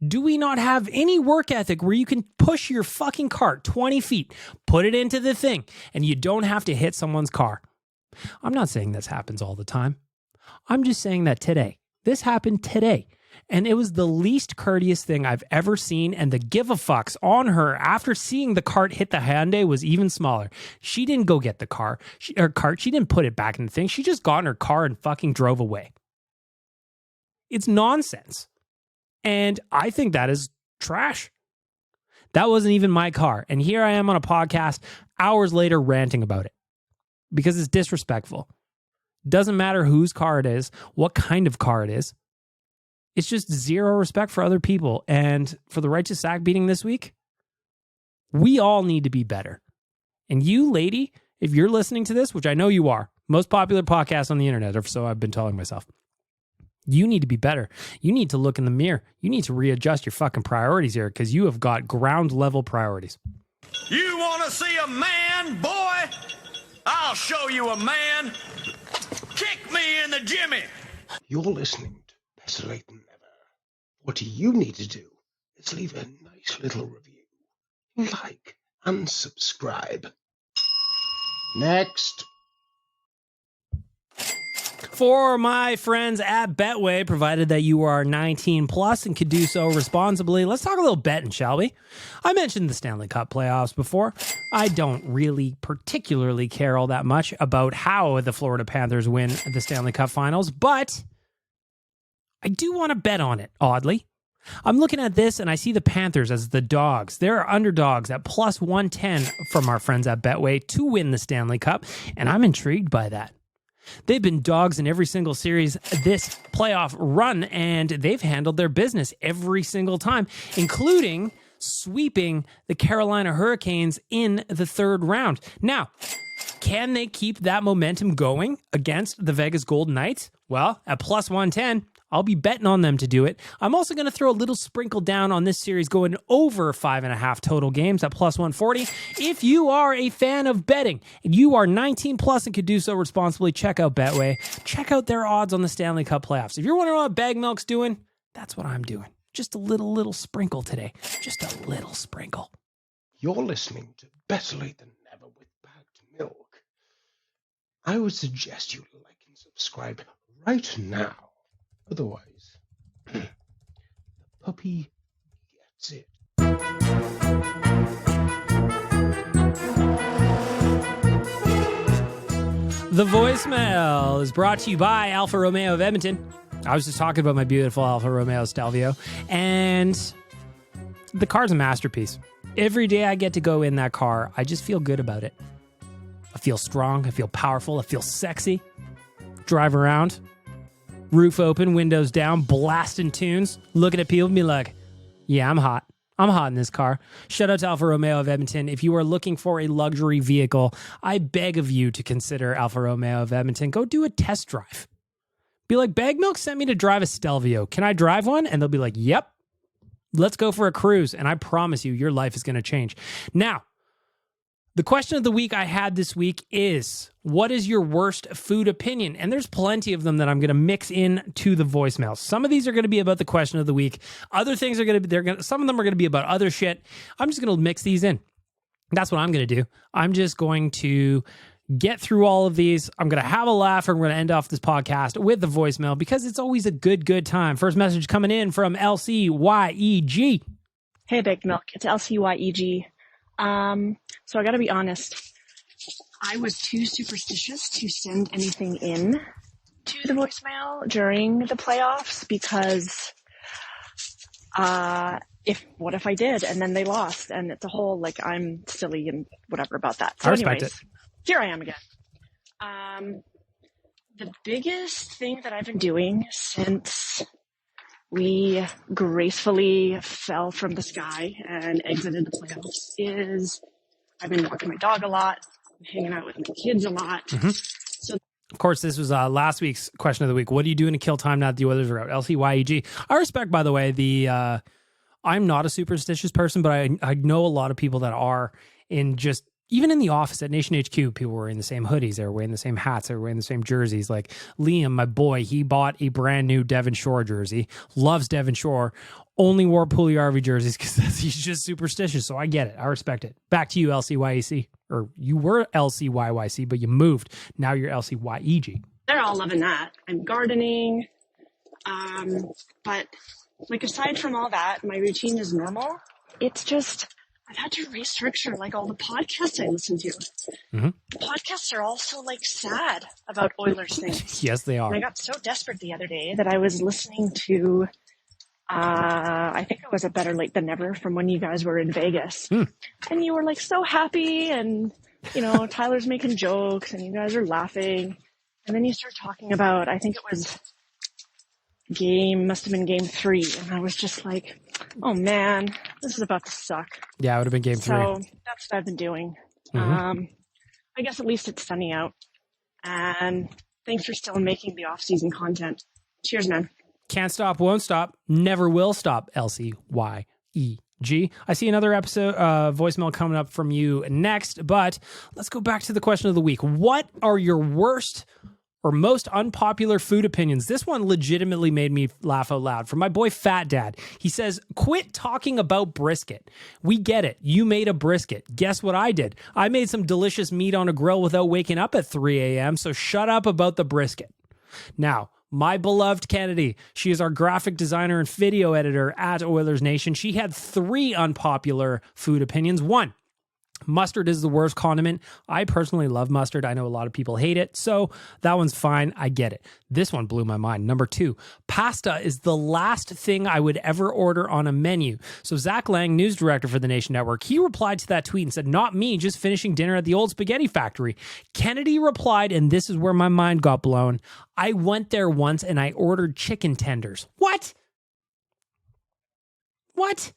Do we not have any work ethic where you can push your fucking cart 20 feet, put it into the thing, and you don't have to hit someone's car? I'm not saying this happens all the time. I'm just saying that this happened today. And it was the least courteous thing I've ever seen, and the give a fucks on her after seeing the cart hit the Hyundai was even smaller. She didn't go get the cart. She didn't put it back in the thing. She just got in her car and fucking drove away. It's nonsense. And I think that is trash. That wasn't even my car. And here I am on a podcast hours later ranting about it because it's disrespectful. Doesn't matter whose car it is, what kind of car it is. It's just zero respect for other people. And for the Righteous Sack beating this week, we all need to be better. And you, lady, if you're listening to this, which I know you are, most popular podcast on the internet, or so I've been telling myself, you need to be better. You need to look in the mirror. You need to readjust your fucking priorities here because you have got ground level priorities. You want to see a man, boy? I'll show you a man. Kick me in the jimmy. You're listening to Better Lait Than Never. What you need to do is leave a nice little review, like, and subscribe. Next. For my friends at Betway, provided that you are 19 plus and could do so responsibly, let's talk a little betting, shall we? I mentioned the Stanley Cup playoffs before. I don't really particularly care all that much about how the Florida Panthers win the Stanley Cup finals, but I do want to bet on it, oddly. I'm looking at this and I see the Panthers as the dogs. They're underdogs at plus 110 from our friends at Betway to win the Stanley Cup, and I'm intrigued by that. They've been dogs in every single series this playoff run, and they've handled their business every single time, including sweeping the Carolina Hurricanes in the third round. Now, can they keep that momentum going against the Vegas Golden Knights? Well, at plus 110, I'll be betting on them to do it. I'm also going to throw a little sprinkle down on this series going over 5.5 total games at plus 140. If you are a fan of betting and you are 19 plus and could do so responsibly, check out Betway. Check out their odds on the Stanley Cup playoffs. If you're wondering what Bag Milk's doing, that's what I'm doing. Just a little sprinkle today. Just a little sprinkle. You're listening to Better Lait Than Never with Bagged Milk. I would suggest you like and subscribe right now. Otherwise, the puppy gets it. The voicemail is brought to you by Alfa Romeo of Edmonton. I was just talking about my beautiful Alfa Romeo Stelvio, and the car's a masterpiece. Every day I get to go in that car, I just feel good about it. I feel strong, I feel powerful, I feel sexy. Drive around, roof open, windows down, blasting tunes, looking at people and be like, yeah, I'm hot. I'm hot in this car. Shout out to Alfa Romeo of Edmonton. If you are looking for a luxury vehicle, I beg of you to consider Alfa Romeo of Edmonton. Go do a test drive. Be like, Bag Milk sent me to drive a Stelvio. Can I drive one? And they'll be like, yep. Let's go for a cruise. And I promise you, your life is going to change. Now, the question of the week I had this week is, what is your worst food opinion? And there's plenty of them that I'm going to mix in to the voicemail. Some of these are going to be about the question of the week. Other things are going to be, some of them are going to be about other shit. I'm just going to mix these in. That's what I'm going to do. I'm just going to get through all of these. I'm going to have a laugh, and we're going to end off this podcast with the voicemail because it's always a good time. First message coming in from LCYEG. Hey, Big Milk. It's LCYEG. So I gotta be honest, I was too superstitious to send anything in to the voicemail during the playoffs because, what if I did and then they lost, and it's a whole, like, I'm silly and whatever about that. So I respect anyways, it. Here I am again. The biggest thing that I've been doing since we gracefully fell from the sky and exited the playoffs is I've been walking my dog a lot, hanging out with my kids a lot. Mm-hmm. So, of course, this was last week's question of the week. What are you doing to kill time now that the Oilers are out? LCYEG. I respect, by the way, I'm not a superstitious person, but I know a lot of people that are in just, even in the office at Nation HQ, people were wearing the same hoodies, they were wearing the same hats, they were wearing the same jerseys. Like Liam, my boy, he bought a brand new Devon Shore jersey, loves Devon Shore, only wore Puljujärvi jerseys because he's just superstitious. So I get it. I respect it. Back to you, LCYEC. Or you were LCYYC, but you moved. Now you're LCYEG. they're all loving that. I'm gardening. But like aside from all that, my routine is normal. It's just I've had to restructure like all the podcasts I listen to. Mm-hmm. The podcasts are also like sad about Oilers things. Yes, they are. And I got so desperate the other day that I was listening to, I think it was a Better Lait Than Never from when you guys were in Vegas. And you were like so happy and, you know, Tyler's making jokes and you guys are laughing. And then you start talking about, I think it was must have been game 3. And I was just like, oh man, this is about to suck. Yeah, it would have been game 3. So that's what I've been doing. I guess at least it's sunny out. And thanks for still making the off-season content. Cheers, man. Can't stop, won't stop, never will stop, LCYEG. I see another episode, voicemail coming up from you next, but let's go back to the question of the week. What are your worst or most unpopular food opinions? This one legitimately made me laugh out loud. From my boy Fat Dad. He says, quit talking about brisket. We get it. You made a brisket. Guess what I did? I made some delicious meat on a grill without waking up at 3 a.m., so shut up about the brisket. Now, my beloved Kennedy, she is our graphic designer and video editor at Oilers Nation. She had 3 unpopular food opinions. 1, mustard is the worst condiment. I personally love mustard. I know a lot of people hate it, so that one's fine. I get it. This one blew my mind. Number 2, pasta is the last thing I would ever order on a menu. So Zach Lang, news director for the Nation Network, he replied to that tweet and said, not me, just finishing dinner at the old spaghetti factory. Kennedy replied, and this is where my mind got blown, I went there once and I ordered chicken tenders. What? What?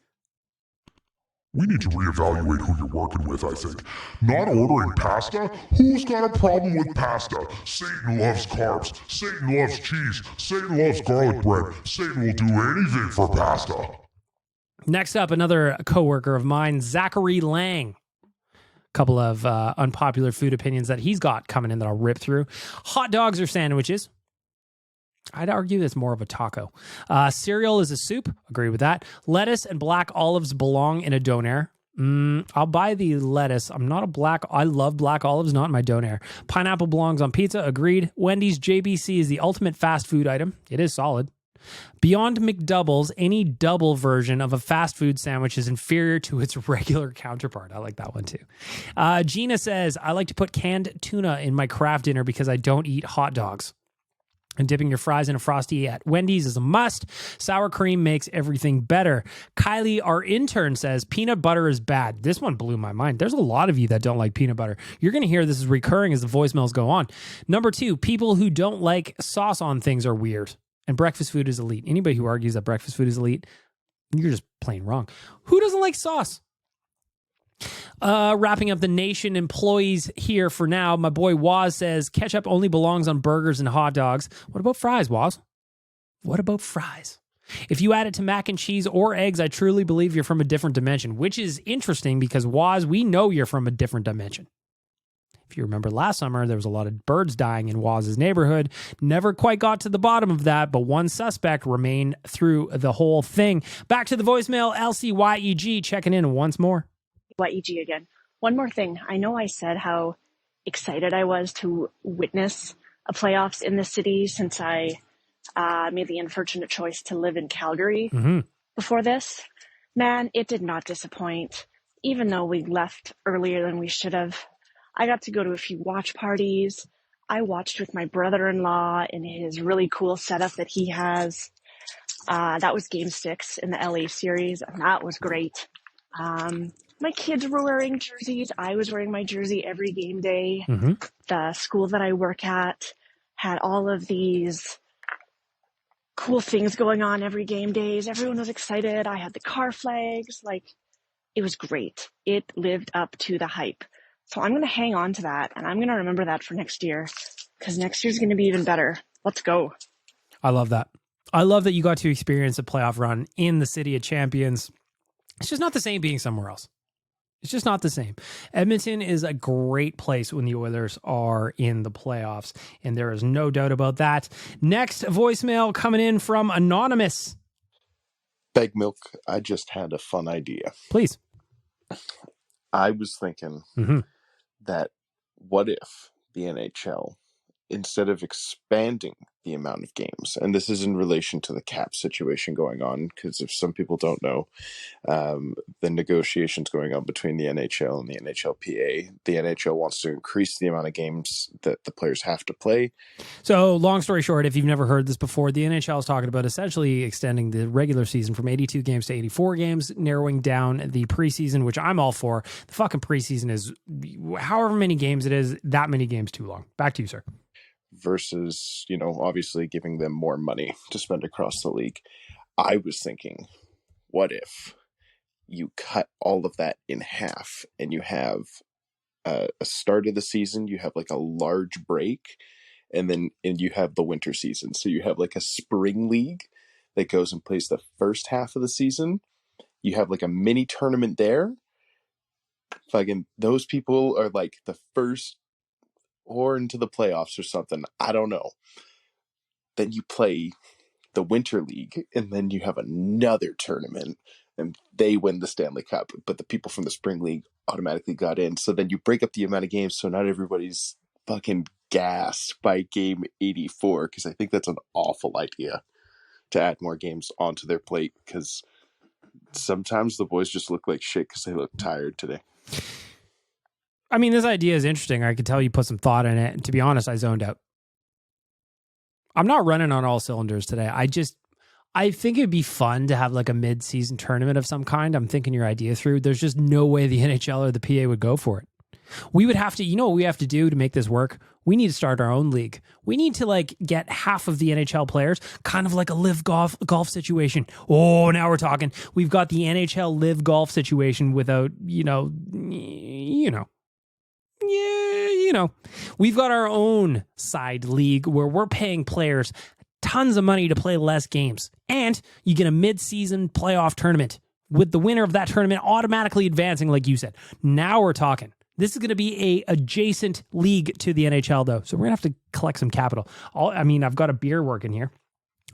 We need to reevaluate who you're working with, I think. Not ordering pasta? Who's got a problem with pasta? Satan loves carbs. Satan loves cheese. Satan loves garlic bread. Satan will do anything for pasta. Next up, another coworker of mine, Zachary Lang. Couple of unpopular food opinions that he's got coming in that I'll rip through. Hot dogs or sandwiches? I'd argue that's more of a taco. Cereal is a soup. Agree with that. Lettuce and black olives belong in a Donaire. I'll buy the lettuce. I love black olives, not my Donaire. Pineapple belongs on pizza. Agreed. Wendy's JBC is the ultimate fast food item. It is solid. Beyond McDoubles, any double version of a fast food sandwich is inferior to its regular counterpart. I like that one too. Gina says, I like to put canned tuna in my craft dinner because I don't eat hot dogs. And dipping your fries in a Frosty at Wendy's is a must. Sour cream makes everything better. Kylie, our intern, says peanut butter is bad. This one blew my mind. There's a lot of you that don't like peanut butter. You're going to hear this is recurring as the voicemails go on. Number 2, people who don't like sauce on things are weird. And breakfast food is elite. Anybody who argues that breakfast food is elite, you're just plain wrong. Who doesn't like sauce? Wrapping up the Nation employees here for now. My boy Waz says ketchup only belongs on burgers and hot dogs. What about fries, Waz? What about fries? If you add it to mac and cheese or eggs, I truly believe you're from a different dimension, which is interesting because Waz, we know you're from a different dimension. If you remember last summer, there was a lot of birds dying in Waz's neighborhood. Never quite got to the bottom of that, but one suspect remained through the whole thing. Back to the voicemail, LCYEG checking in once more. YEG again. One more thing. I know I said how excited I was to witness a playoffs in the city since I made the unfortunate choice to live in Calgary before this. Man, it did not disappoint. Even though we left earlier than we should have, I got to go to a few watch parties. I watched with my brother-in-law in his really cool setup that he has. That was Game 6 in the LA series, and that was great. My kids were wearing jerseys. I was wearing my jersey every game day. The school that I work at had all of these cool things going on every game days. Everyone was excited. I had the car flags. It was great. It lived up to the hype. So I'm going to hang on to that, and I'm going to remember that for next year because next year's going to be even better. Let's go. I love that. I love that you got to experience a playoff run in the City of Champions. It's just not the same being somewhere else. It's just not the same. Edmonton is a great place when the Oilers are in the playoffs, and there is no doubt about that. Next voicemail coming in from Anonymous. Bag Milk, I just had a fun idea. Please. I was thinking that what if the NHL, instead of expanding the amount of games, and this is in relation to the cap situation going on, because if some people don't know, the negotiations going on between the NHL and the NHLPA, the NHL wants to increase the amount of games that the players have to play. So long story short, if you've never heard this before, the NHL is talking about essentially extending the regular season from 82 games to 84 games, narrowing down the preseason, which I'm all for. The fucking preseason is however many games it is, that many games too long. Back to you, sir. versus, obviously giving them more money to spend across the league. I was thinking, what if you cut all of that in half and you have a start of the season, you have like a large break, and you have the winter season. So you have like a spring league that goes and plays the first half of the season. You have like a mini tournament there. Fucking those people are like the first or into the playoffs or something. I don't know. Then you play the winter league, and then you have another tournament, and they win the Stanley Cup. But the people from the spring league automatically got in. So then you break up the amount of games, so not everybody's fucking gassed by game 84. Because I think that's an awful idea to add more games onto their plate. Because sometimes the boys just look like shit because they look tired today. I mean, this idea is interesting. I could tell you put some thought in it. And to be honest, I zoned out. I'm not running on all cylinders today. I think it'd be fun to have like a mid-season tournament of some kind. I'm thinking your idea through. There's just no way the NHL or the PA would go for it. We would have to, what we have to do to make this work? We need to start our own league. We need to like get half of the NHL players, kind of like a live golf situation. Oh, now we're talking. We've got the NHL live golf situation without, we've got our own side league where we're paying players tons of money to play less games. And you get a mid-season playoff tournament with the winner of that tournament automatically advancing, like you said. Now we're talking. This is going to be a adjacent league to the NHL, though. So we're going to have to collect some capital. I've got a beer working here.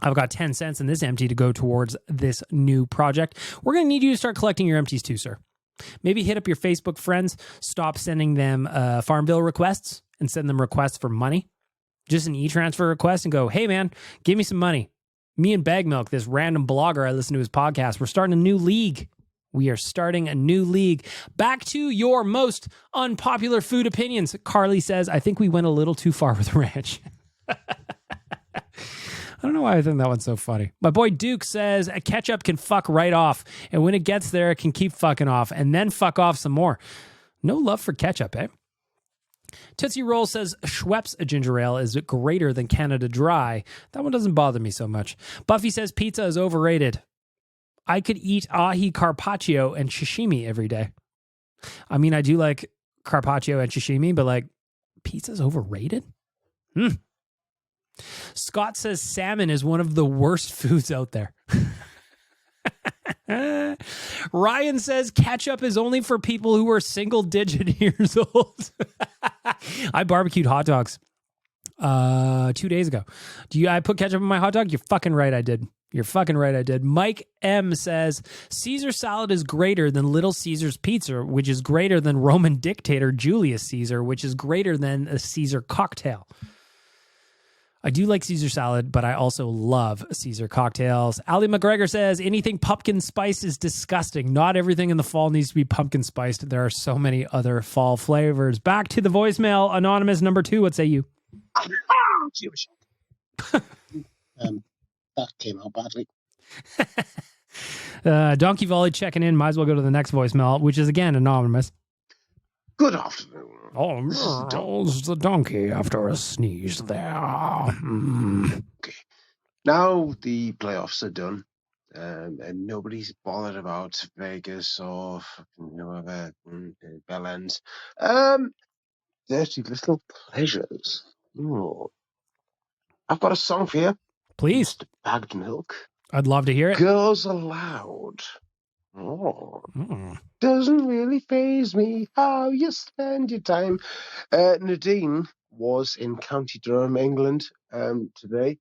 I've got 10 cents in this empty to go towards this new project. We're going to need you to start collecting your empties too, sir. Maybe hit up your Facebook friends. Stop sending them farm bill requests and send them requests for money. Just an e-transfer request and go, hey, man, give me some money. Me and Bag Milk, this random blogger I listen to his podcast, we're starting a new league. We are starting a new league. Back to your most unpopular food opinions. Carly says, I think we went a little too far with ranch. I don't know why I think that one's so funny. My boy Duke says, a ketchup can fuck right off. And when it gets there, it can keep fucking off and then fuck off some more. No love for ketchup, eh? Tootsie Roll says, Schweppes ginger ale is greater than Canada Dry. That one doesn't bother me so much. Buffy says, pizza is overrated. I could eat ahi carpaccio and sashimi every day. I mean, I do like carpaccio and sashimi, but like, pizza's overrated? Scott says salmon is one of the worst foods out there. Ryan says ketchup is only for people who are single-digit years old. I barbecued hot dogs 2 days ago. I put ketchup on my hot dog? You're fucking right, I did. You're fucking right, I did. Mike M says, Caesar salad is greater than Little Caesar's pizza, which is greater than Roman dictator Julius Caesar, which is greater than a Caesar cocktail. I do like Caesar salad, but I also love Caesar cocktails. Ali McGregor says, anything pumpkin spice is disgusting. Not everything in the fall needs to be pumpkin spiced. There are so many other fall flavors. Back to the voicemail. Anonymous number 2, what say you? That came out badly. Donkey Volley checking in. Might as well go to the next voicemail, which is again anonymous. Good afternoon. Oh, it's the donkey after a sneeze there. Okay. Now the playoffs are done, and nobody's bothered about Vegas or whoever Bell Ends. Dirty little pleasures. Ooh. I've got a song for you. Please. Bagged Milk. I'd love to hear it. Girls Aloud. Oh. Doesn't really faze me how you spend your time. Nadine was in County Durham, England today,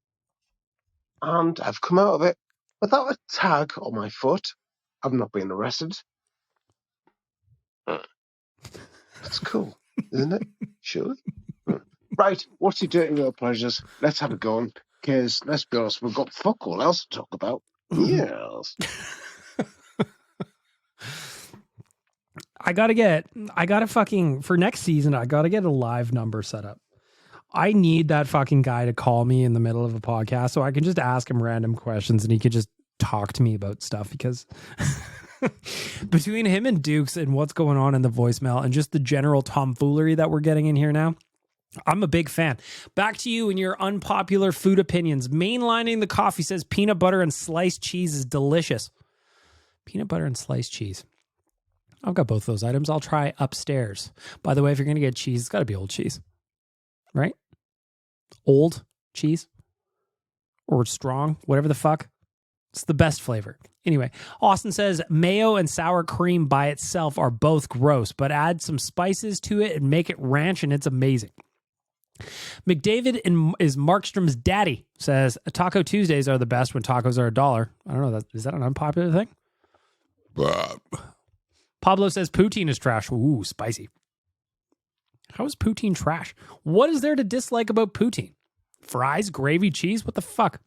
and I've come out of it without a tag on my foot. I've not been arrested. That's cool, isn't it? Surely. Right, what's your dirty little pleasures? Let's have a go on, because let's be honest, we've got fuck all else to talk about. Yes. For next season, I gotta get a live number set up. I need that fucking guy to call me in the middle of a podcast so I can just ask him random questions and he could just talk to me about stuff, because between him and Dukes and what's going on in the voicemail and just the general tomfoolery that we're getting in here now, I'm a big fan. Back to you and your unpopular food opinions. Mainlining the coffee says peanut butter and sliced cheese is delicious. Peanut butter and sliced cheese. I've got both those items. I'll try upstairs. By the way, if you're going to get cheese, it's got to be old cheese. Right? Old cheese. Or strong. Whatever the fuck. It's the best flavor. Anyway, Austin says mayo and sour cream by itself are both gross, but add some spices to it and make it ranch and it's amazing. McDavid is Markstrom's daddy, says Taco Tuesdays are the best when tacos are $1. I don't know. Is that an unpopular thing? Pablo says poutine is trash. Ooh, spicy. How is poutine trash? What is there to dislike about poutine? Fries, gravy, cheese? What the fuck?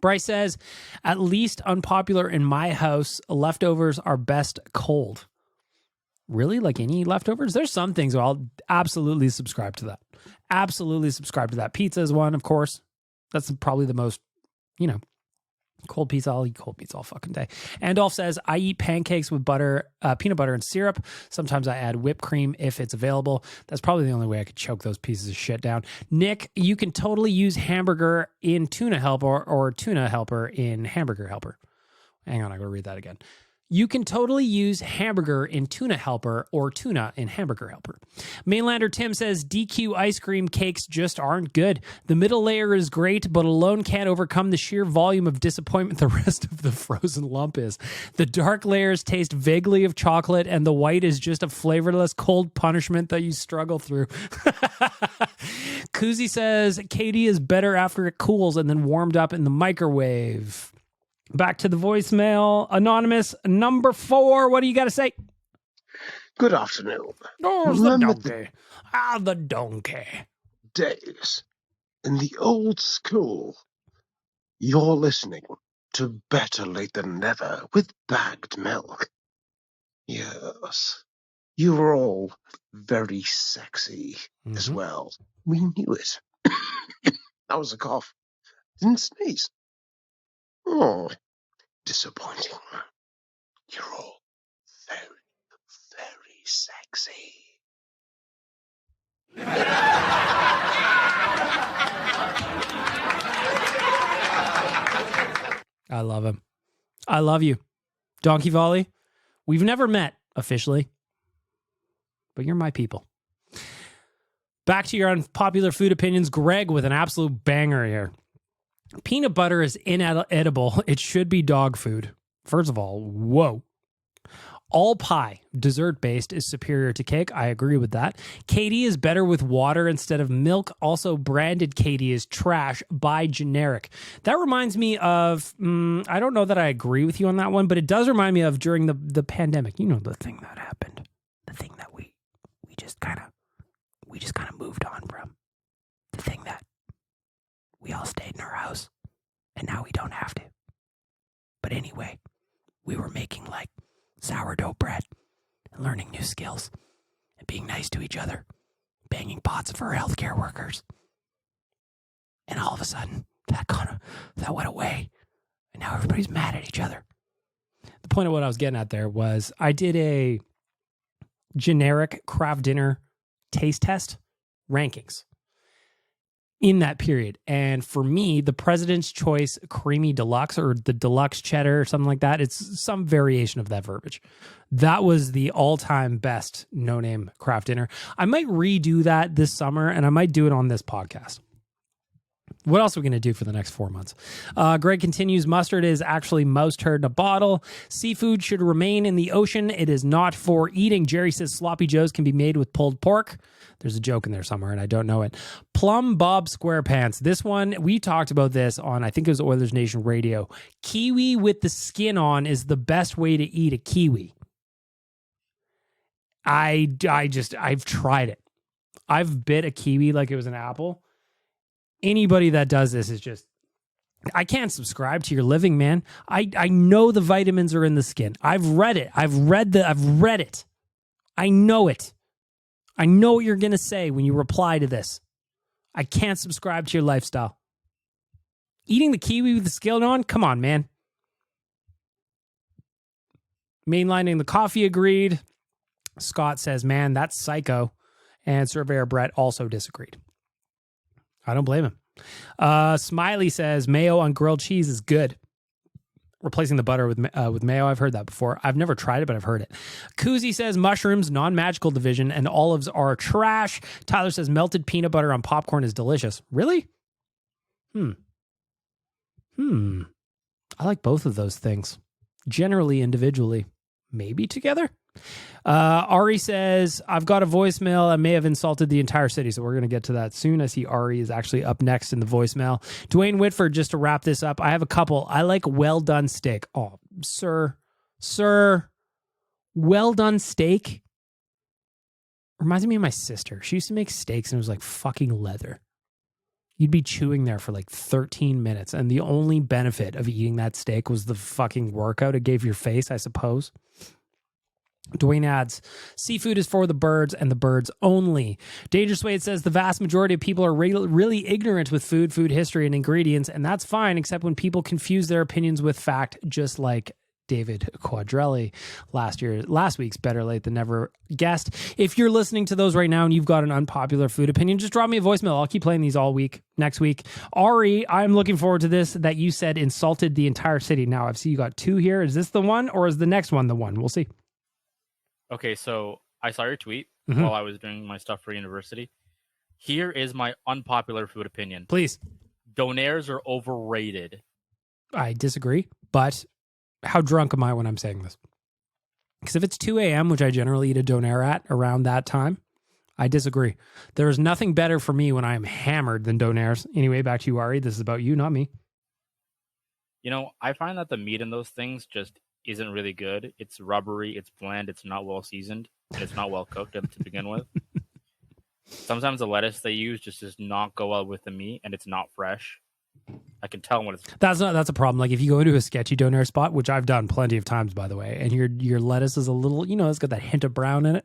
Bryce says, at least unpopular in my house, leftovers are best cold. Really? Like any leftovers? There's some things I'll absolutely subscribe to that. Absolutely subscribe to that. Pizza is one, of course. That's probably the most, cold pizza. I'll eat cold pizza all fucking day. Andolph says, I eat pancakes with butter, peanut butter and syrup. Sometimes I add whipped cream if it's available. That's probably the only way I could choke those pieces of shit down. Nick, you can totally use hamburger in tuna helper or tuna helper in hamburger helper. Hang on, I gotta read that again. You can totally use hamburger in tuna helper or tuna in hamburger helper. Mainlander Tim says DQ ice cream cakes just aren't good. The middle layer is great, but alone can't overcome the sheer volume of disappointment the rest of the frozen lump is. The dark layers taste vaguely of chocolate, and the white is just a flavorless cold punishment that you struggle through. Kuzi says Katie is better after it cools and then warmed up in the microwave. Back to the voicemail. Anonymous, number 4. What do you got to say? Good afternoon. Oh, the donkey. The donkey. Days in the old school. You're listening to Better Late Than Never with bagged milk. Yes. You were all very sexy as well. We knew it. That was a cough. Didn't sneeze. Oh, disappointing. You're all very, very sexy. I love him. I love you. Donkey Volley, we've never met officially, but you're my people. Back to your unpopular food opinions. Greg with an absolute banger here. Peanut butter is inedible. It should be dog food. First of all, whoa. All pie, dessert-based, is superior to cake. I agree with that. Katie is better with water instead of milk. Also, branded Katie is trash. Buy generic. That reminds me of, I don't know that I agree with you on that one, but it does remind me of during the pandemic. You know, the thing that happened. The thing that we just kind of moved on from. The thing that we all stayed in our house, and now we don't have to. But anyway, we were making like sourdough bread and learning new skills and being nice to each other, banging pots for our healthcare workers. And all of a sudden, that went away, and now everybody's mad at each other. The point of what I was getting at there was I did a generic craft dinner taste test rankings in that period. And for me, the President's Choice Creamy Deluxe or the Deluxe Cheddar or something like that, it's some variation of that verbiage. That was the all-time best no-name craft dinner. I might redo that this summer, and I might do it on this podcast. What else are we going to do for the next 4 months? Greg continues, mustard is actually mouse turd in a bottle. Seafood should remain in the ocean. It is not for eating. Jerry says sloppy joes can be made with pulled pork. There's a joke in there somewhere, and I don't know it. Plum Bob SquarePants. This one, we talked about this on, I think it was Oilers Nation Radio. Kiwi with the skin on is the best way to eat a kiwi. I've tried it. I've bit a kiwi like it was an apple. Anybody that does this is just, I can't subscribe to your living, man. I know the vitamins are in the skin. I've read it. I've read it. I know it. I know what you're going to say when you reply to this. I can't subscribe to your lifestyle. Eating the kiwi with the skin on? Come on, man. Mainlining the coffee agreed. Scott says, man, that's psycho. And Surveyor Brett also disagreed. I don't blame him. Smiley says mayo on grilled cheese is good. Replacing the butter with mayo. I've heard that before. I've never tried it, but I've heard it. Koozie says mushrooms, non-magical division, and olives are trash. Tyler says melted peanut butter on popcorn is delicious. Really? I like both of those things. Generally, individually. Maybe together? Ari says, I've got a voicemail. I may have insulted the entire city, so we're going to get to that soon. I see Ari is actually up next in the voicemail. Dwayne Whitford, just to wrap this up, I have a couple. I like well done steak. Oh, sir, well done steak reminds me of my sister. She used to make steaks and it was like fucking leather. You'd be chewing there for like 13 minutes, and the only benefit of eating that steak was the fucking workout it gave your face, I suppose. Dwayne adds, seafood is for the birds and the birds only. Dangerous Wade says the vast majority of people are really ignorant with food history, and ingredients, and that's fine, except when people confuse their opinions with fact, just like David Quadrelli, last week's Better Late Than Never guest. If you're listening to those right now and you've got an unpopular food opinion, just drop me a voicemail. I'll keep playing these all week. Next week, Ari, I'm looking forward to this, that you said insulted the entire city. Now, I've seen you got two here. Is this the one, or is the next one the one? We'll see. Okay, so I saw your tweet while I was doing my stuff for university. Here is my unpopular food opinion. Please. Donairs are overrated. I disagree, but how drunk am I when I'm saying this? Because if it's 2 a.m., which I generally eat a Donaire at around that time, I disagree. There is nothing better for me when I am hammered than Donairs. Anyway, back to you, Ari. This is about you, not me. You know, I find that the meat in those things just isn't really good. It's rubbery, it's bland, it's not well seasoned, and it's not well cooked to begin with. Sometimes the lettuce they use just does not go well with the meat, and it's not fresh. I can tell when it's... That's a problem. Like if you go into a sketchy Donaire spot, which I've done plenty of times, by the way, and your lettuce is a little, it's got that hint of brown in it.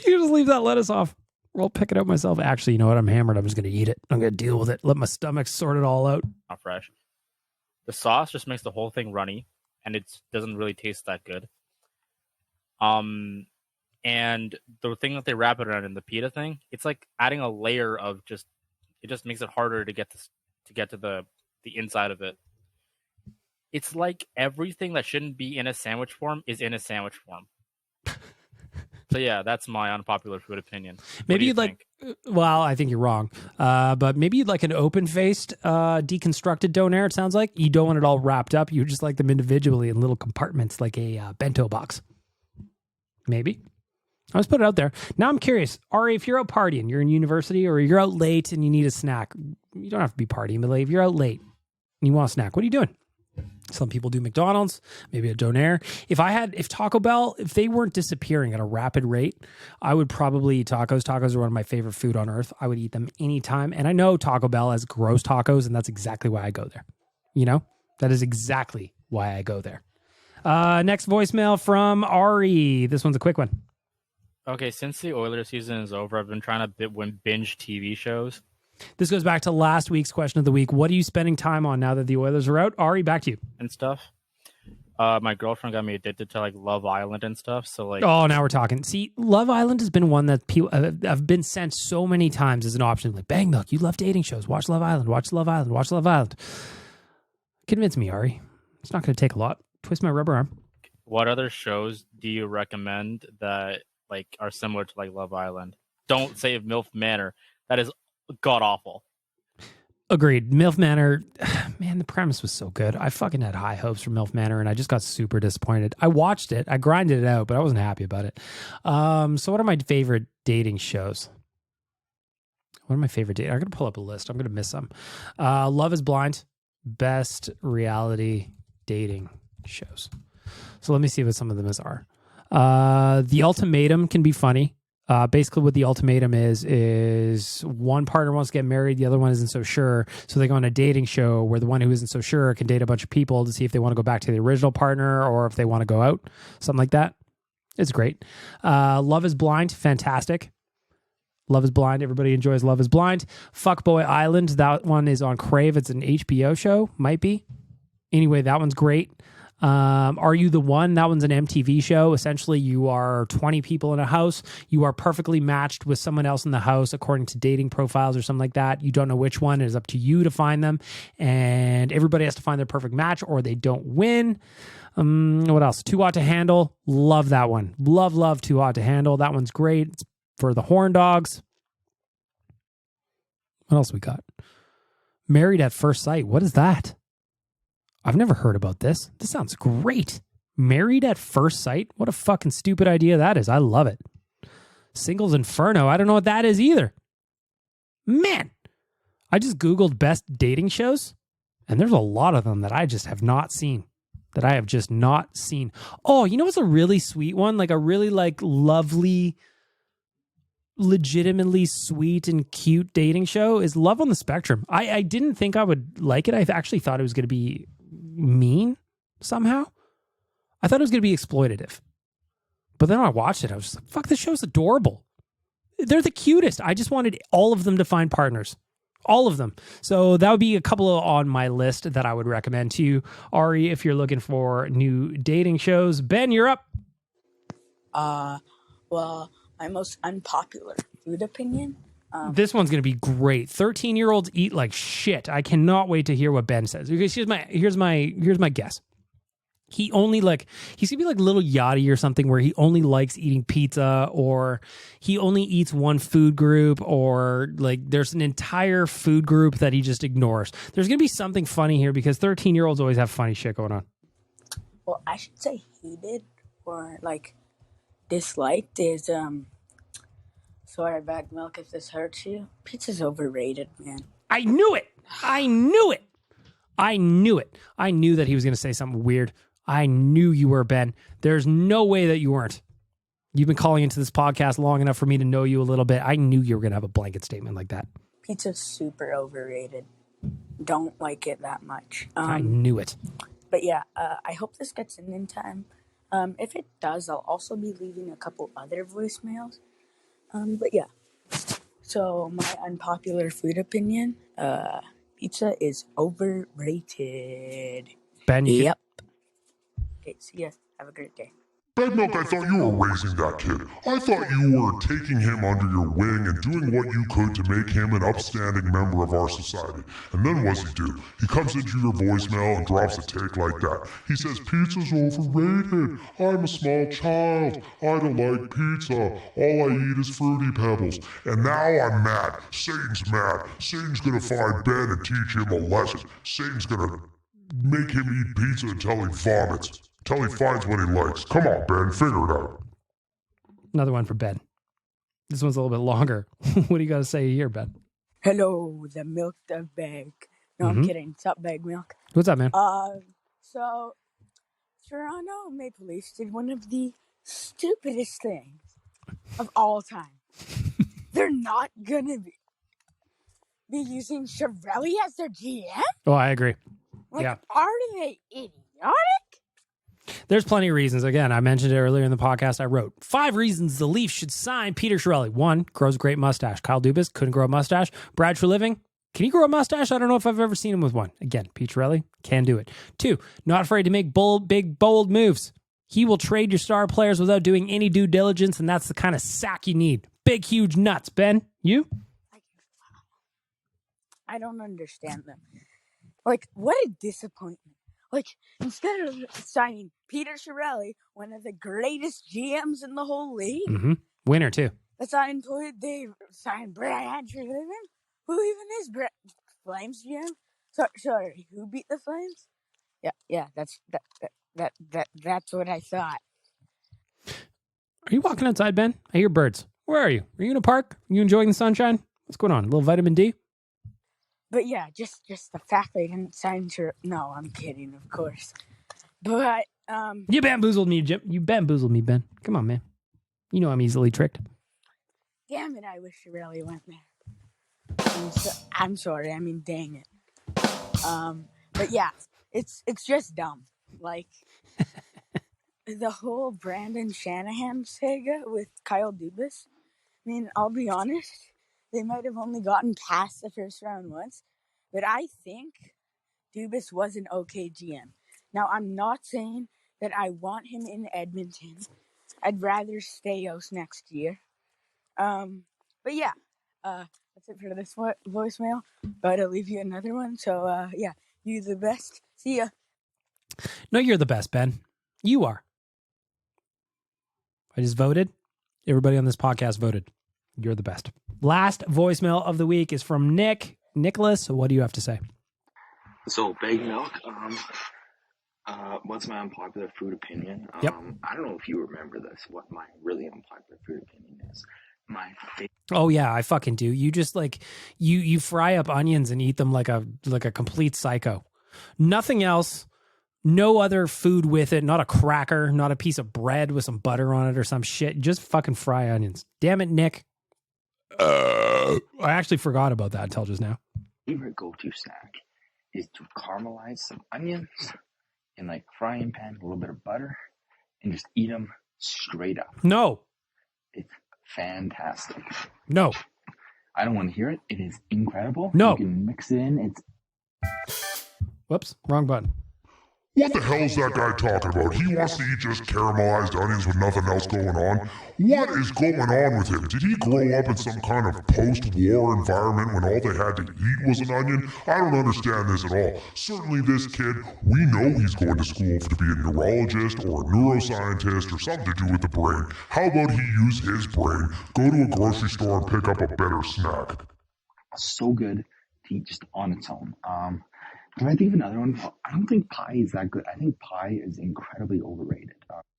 You just leave that lettuce off. I'll pick it up myself. Actually, you know what? I'm hammered. I'm just going to eat it. I'm going to deal with it. Let my stomach sort it all out. Not fresh. The sauce just makes the whole thing runny, and it doesn't really taste that good. And the thing that they wrap it around in the pita thing, it's like adding a layer of just... It just makes it harder to get to the inside of it. It's like everything that shouldn't be in a sandwich form is in a sandwich form. So yeah, that's my unpopular food opinion. Maybe you'd like... Well, I think you're wrong. But maybe you'd like an open-faced, deconstructed Donaire, it sounds like. You don't want it all wrapped up. You just like them individually in little compartments like a bento box. Maybe. I'll just put it out there. Now I'm curious, Ari, if you're out partying, you're in university, or you're out late and you need a snack, you don't have to be partying, but like if you're out late and you want a snack, what are you doing? Some people do McDonald's, maybe a Donaire. If Taco Bell, if they weren't disappearing at a rapid rate, I would probably eat tacos. Tacos are one of my favorite food on earth. I would eat them anytime. And I know Taco Bell has gross tacos, and that's exactly why I go there. That is exactly why I go there. Next voicemail from Ari. This one's a quick one. Okay, since the Oilers season is over, I've been trying to binge TV shows. This goes back to last week's question of the week. What are you spending time on now that the Oilers are out? Ari, back to you. And stuff. My girlfriend got me addicted to like Love Island and stuff. So like, oh, now we're talking. See, Love Island has been one that people have been sent so many times as an option. Like, bang, milk, you love dating shows. Watch Love Island. Watch Love Island. Watch Love Island. Convince me, Ari. It's not going to take a lot. Twist my rubber arm. What other shows do you recommend that like are similar to like Love Island? Don't say MILF Manor. That is god awful. Agreed. MILF Manor, man, the premise was so good. I fucking had high hopes for MILF Manor, and I just got super disappointed. I watched it, I grinded it out, but I wasn't happy about it. So what are my favorite dating shows? What are my favorite dating? I'm gonna pull up a list. I'm gonna miss some. Love is Blind, best reality dating shows. So let me see what some of them are. The Ultimatum can be funny. Basically what the ultimatum is one partner wants to get married, the other one isn't so sure. So they go on a dating show where the one who isn't so sure can date a bunch of people to see if they want to go back to the original partner or if they want to go out. Something like that. It's great. Love is Blind. Fantastic. Love is Blind. Everybody enjoys Love is Blind. Fuckboy Island. That one is on Crave. It's an HBO show. Might be. Anyway, that one's great. Are You the One? That one's an MTV show. Essentially, you are 20 people in a house. You are perfectly matched with someone else in the house according to dating profiles or something like that. You don't know which one. It is up to you to find them. And everybody has to find their perfect match or they don't win. What else? Too Hot to Handle. Love that one. Love Too Hot to Handle. That one's great. It's for the horn dogs. What else we got? Married at First Sight. What is that? I've never heard about this. This sounds great. Married at First Sight? What a fucking stupid idea that is. I love it. Singles Inferno. I don't know what that is either. Man, I just Googled best dating shows, and there's a lot of them that I just have not seen. Oh, you know what's a really sweet one? Like a really lovely, legitimately sweet and cute dating show is Love on the Spectrum. I didn't think I would like it. I actually thought it was going to be mean somehow. I thought it was going to be exploitative. But then when I watched it, I was just like, fuck, this show's adorable. They're the cutest. I just wanted all of them to find partners. All of them. So that would be a couple on my list that I would recommend to you. Ari, if you're looking for new dating shows. Ben, you're up. Well, my most unpopular food opinion. This one's going to be great. 13-year-olds eat like shit. I cannot wait to hear what Ben says. Because here's my guess. He's going to be like Little Yachty or something where he only likes eating pizza, or he only eats one food group, or like there's an entire food group that he just ignores. There's going to be something funny here because 13-year-olds always have funny shit going on. Well, I should say hated or like disliked is sorry, Bag Milk, if this hurts you. Pizza's overrated, man. I knew it. I knew that he was going to say something weird. I knew you were, Ben. There's no way that you weren't. You've been calling into this podcast long enough for me to know you a little bit. I knew you were going to have a blanket statement like that. Pizza's super overrated. Don't like it that much. I knew it. But yeah, I hope this gets in time. If it does, I'll also be leaving a couple other voicemails. But yeah. So my unpopular food opinion, pizza is overrated. Ben, Yep. Okay, see ya. Have a great day. Bad Milk, I thought you were raising that kid. I thought you were taking him under your wing and doing what you could to make him an upstanding member of our society. And then what's he do? He comes into your voicemail and drops a take like that. He says, pizza's overrated. I'm a small child. I don't like pizza. All I eat is Fruity Pebbles. And now I'm mad. Satan's mad. Satan's gonna find Ben and teach him a lesson. Satan's gonna make him eat pizza until he vomits. Until he finds what he likes. Come on, Ben, figure it out. Another one for Ben. This one's a little bit longer. What do you got to say here, Ben? Hello, the milk the bag. No, I'm kidding. What's up, Bag Milk? What's up, man? So Toronto Maple Leafs did one of the stupidest things of all time. They're not gonna be using Chevelli as their GM? Oh, I agree. Like, yeah. Are they idiotic? There's plenty of reasons. Again, I mentioned it earlier in the podcast. I wrote 5 reasons the Leafs should sign Peter Chiarelli. 1, grows a great mustache. Kyle Dubas couldn't grow a mustache. Brad Treliving, can he grow a mustache? I don't know if I've ever seen him with one. Again, Pete Chiarelli can do it. 2, not afraid to make big, bold moves. He will trade your star players without doing any due diligence, and that's the kind of sack you need. Big, huge nuts. Ben, you? I don't understand them. Like, what a disappointment. Like, instead of signing Peter Chiarelli, one of the greatest GMs in the whole league, Winner, too. they signed Brad Treliving, who even is Flames GM. Sorry, who beat the Flames? Yeah, that's what I thought. Are you walking outside, Ben? I hear birds. Where are you? Are you in a park? Are you enjoying the sunshine? What's going on? A little vitamin D? But yeah, just the fact they didn't sign no, I'm kidding, of course. But You bamboozled me, Jim. You bamboozled me, Ben. Come on, man. You know I'm easily tricked. Damn it, I wish Chiarelli went there. I'm sorry, I mean dang it. But yeah, it's just dumb. Like the whole Brandon Shanahan saga with Kyle Dubas. I mean, I'll be honest, they might have only gotten past the first round once, but I think Dubas was an okay GM. Now, I'm not saying that I want him in Edmonton. I'd rather stay out next year. But yeah, that's it for this voicemail. But I'll leave you another one. So, yeah, you the best. See ya. No, you're the best, Ben. You are. I just voted. Everybody on this podcast voted. You're the best. Last voicemail of the week is from Nicholas. What do you have to say? So, Big Milk, what's my unpopular food opinion? Yep. I don't know if you remember this, what my really unpopular food opinion is. My favorite. Oh yeah, I fucking do. You just like you fry up onions and eat them like a complete psycho. Nothing else. No other food with it. Not a cracker. Not a piece of bread with some butter on it or some shit. Just fucking fry onions. Damn it, Nick. I actually forgot about that until just now. Favorite go-to snack is to caramelize some onions in like a frying pan, a little bit of butter, and just eat them straight up. No. It's fantastic. No. I don't want to hear it. It is incredible. No. You can mix it in. It's. Whoops, wrong button. What the hell is that guy talking about? He wants to eat just caramelized onions with nothing else going on? What is going on with him? Did he grow up in some kind of post-war environment when all they had to eat was an onion? I don't understand this at all. Certainly this kid, we know he's going to school to be a neurologist or a neuroscientist or something to do with the brain. How about he use his brain, go to a grocery store and pick up a better snack? So good to eat just on its own. Can I think of another one? I don't think pie is that good. I think pie is incredibly overrated.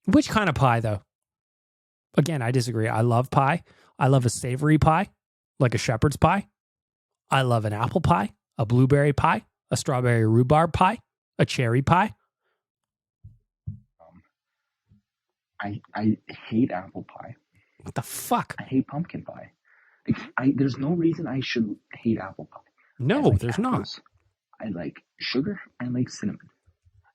Which kind of pie, though? Again, I disagree. I love pie. I love a savory pie, like a shepherd's pie. I love an apple pie, a blueberry pie, a strawberry rhubarb pie, a cherry pie. I hate apple pie. What the fuck? I hate pumpkin pie. There's no reason I should hate apple pie. No, there's not. I like sugar. I like cinnamon.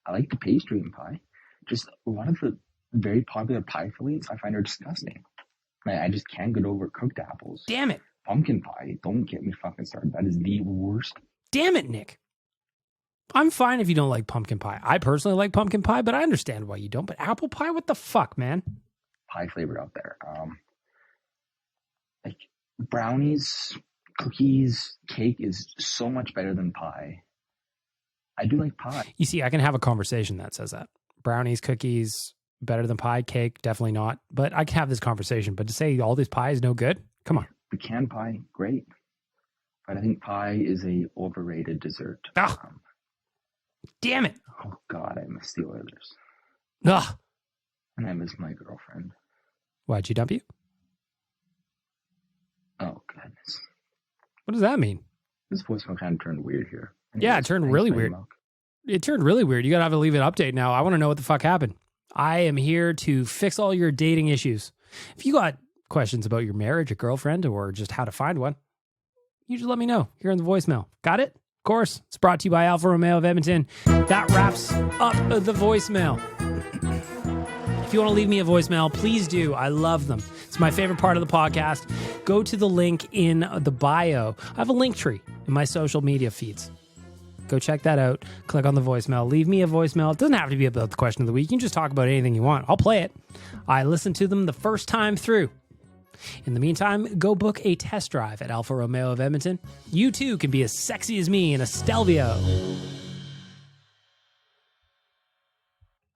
I like the pastry in pie. Just a lot of the very popular pie fillings I find are disgusting. I just can't get over cooked apples. Damn it. Pumpkin pie. Don't get me fucking started. That is the worst. Damn it, Nick. I'm fine if you don't like pumpkin pie. I personally like pumpkin pie, but I understand why you don't. But apple pie, what the fuck, man? Pie flavor out there. Like brownies, cookies, cake is so much better than pie. I do like pie. You see, I can have a conversation that says that. Brownies, cookies, better than pie, cake, definitely not. But I can have this conversation. But to say all this pie is no good, come on. The canned pie, great. But I think pie is a overrated dessert. Damn it. Oh, God, I miss the Oilers. Ugh. And I miss my girlfriend. Why'd she dump you? Oh, goodness. What does that mean? This voicemail kind of turned weird here. Yeah, it turned really weird. It turned really weird. You got to have a leave it update now. I want to know what the fuck happened. I am here to fix all your dating issues. If you got questions about your marriage, a girlfriend, or just how to find one, you just let me know here in the voicemail. Got it? Of course. It's brought to you by Alfa Romeo of Edmonton. That wraps up the voicemail. If you want to leave me a voicemail, please do. I love them. It's my favorite part of the podcast. Go to the link in the bio. I have a link tree in my social media feeds. Go check that out. Click on the voicemail. Leave me a voicemail. It doesn't have to be about the question of the week. You can just talk about anything you want. I'll play it. I listen to them the first time through. In the meantime, go book a test drive at Alfa Romeo of Edmonton. You too can be as sexy as me in a Stelvio.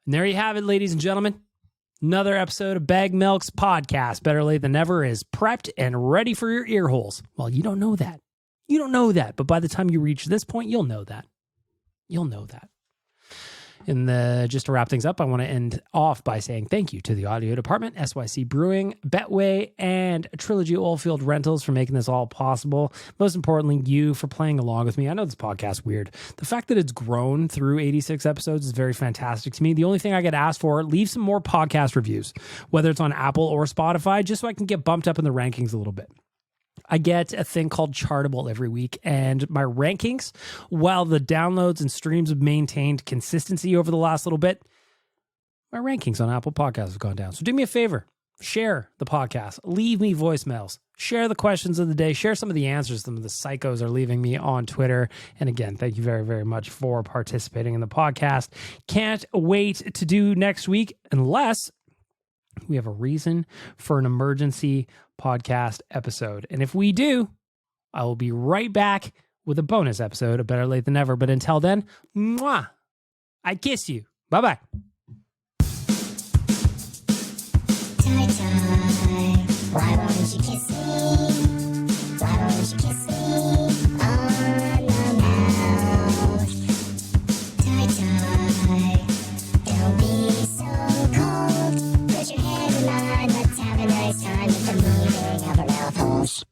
And there you have it, ladies and gentlemen. Another episode of Bag Milk's podcast, Better Lait Than Never, is prepped and ready for your ear holes. Well, you don't know that. You don't know that, but by the time you reach this point, you'll know that. You'll know that. Just to wrap things up, I want to end off by saying thank you to the audio department, SYC Brewing, Betway, and Trilogy Oilfield Rentals for making this all possible. Most importantly, you for playing along with me. I know this podcast is weird. The fact that it's grown through 86 episodes is very fantastic to me. The only thing I get asked for, leave some more podcast reviews, whether it's on Apple or Spotify, just so I can get bumped up in the rankings a little bit. I get a thing called Chartable every week, and my rankings, while the downloads and streams have maintained consistency over the last little bit, my rankings on Apple Podcasts have gone down. So do me a favor. share the podcast, leave me voicemails, share the questions of the day, share some of the answers some of the psychos are leaving me on Twitter. And again, thank you very, very much for participating in the podcast. Can't wait to do next week unless we have a reason for an emergency podcast episode. And if we do, I will be right back with a bonus episode of Better Late Than Never. But until then, mwah, I kiss you. Bye-bye. Why won't you kiss me? Why won't you kiss me on the mouth? Tie-tie, don't be so cold. Put your head in mine, let's have a nice time with the meaning of our mouth holes.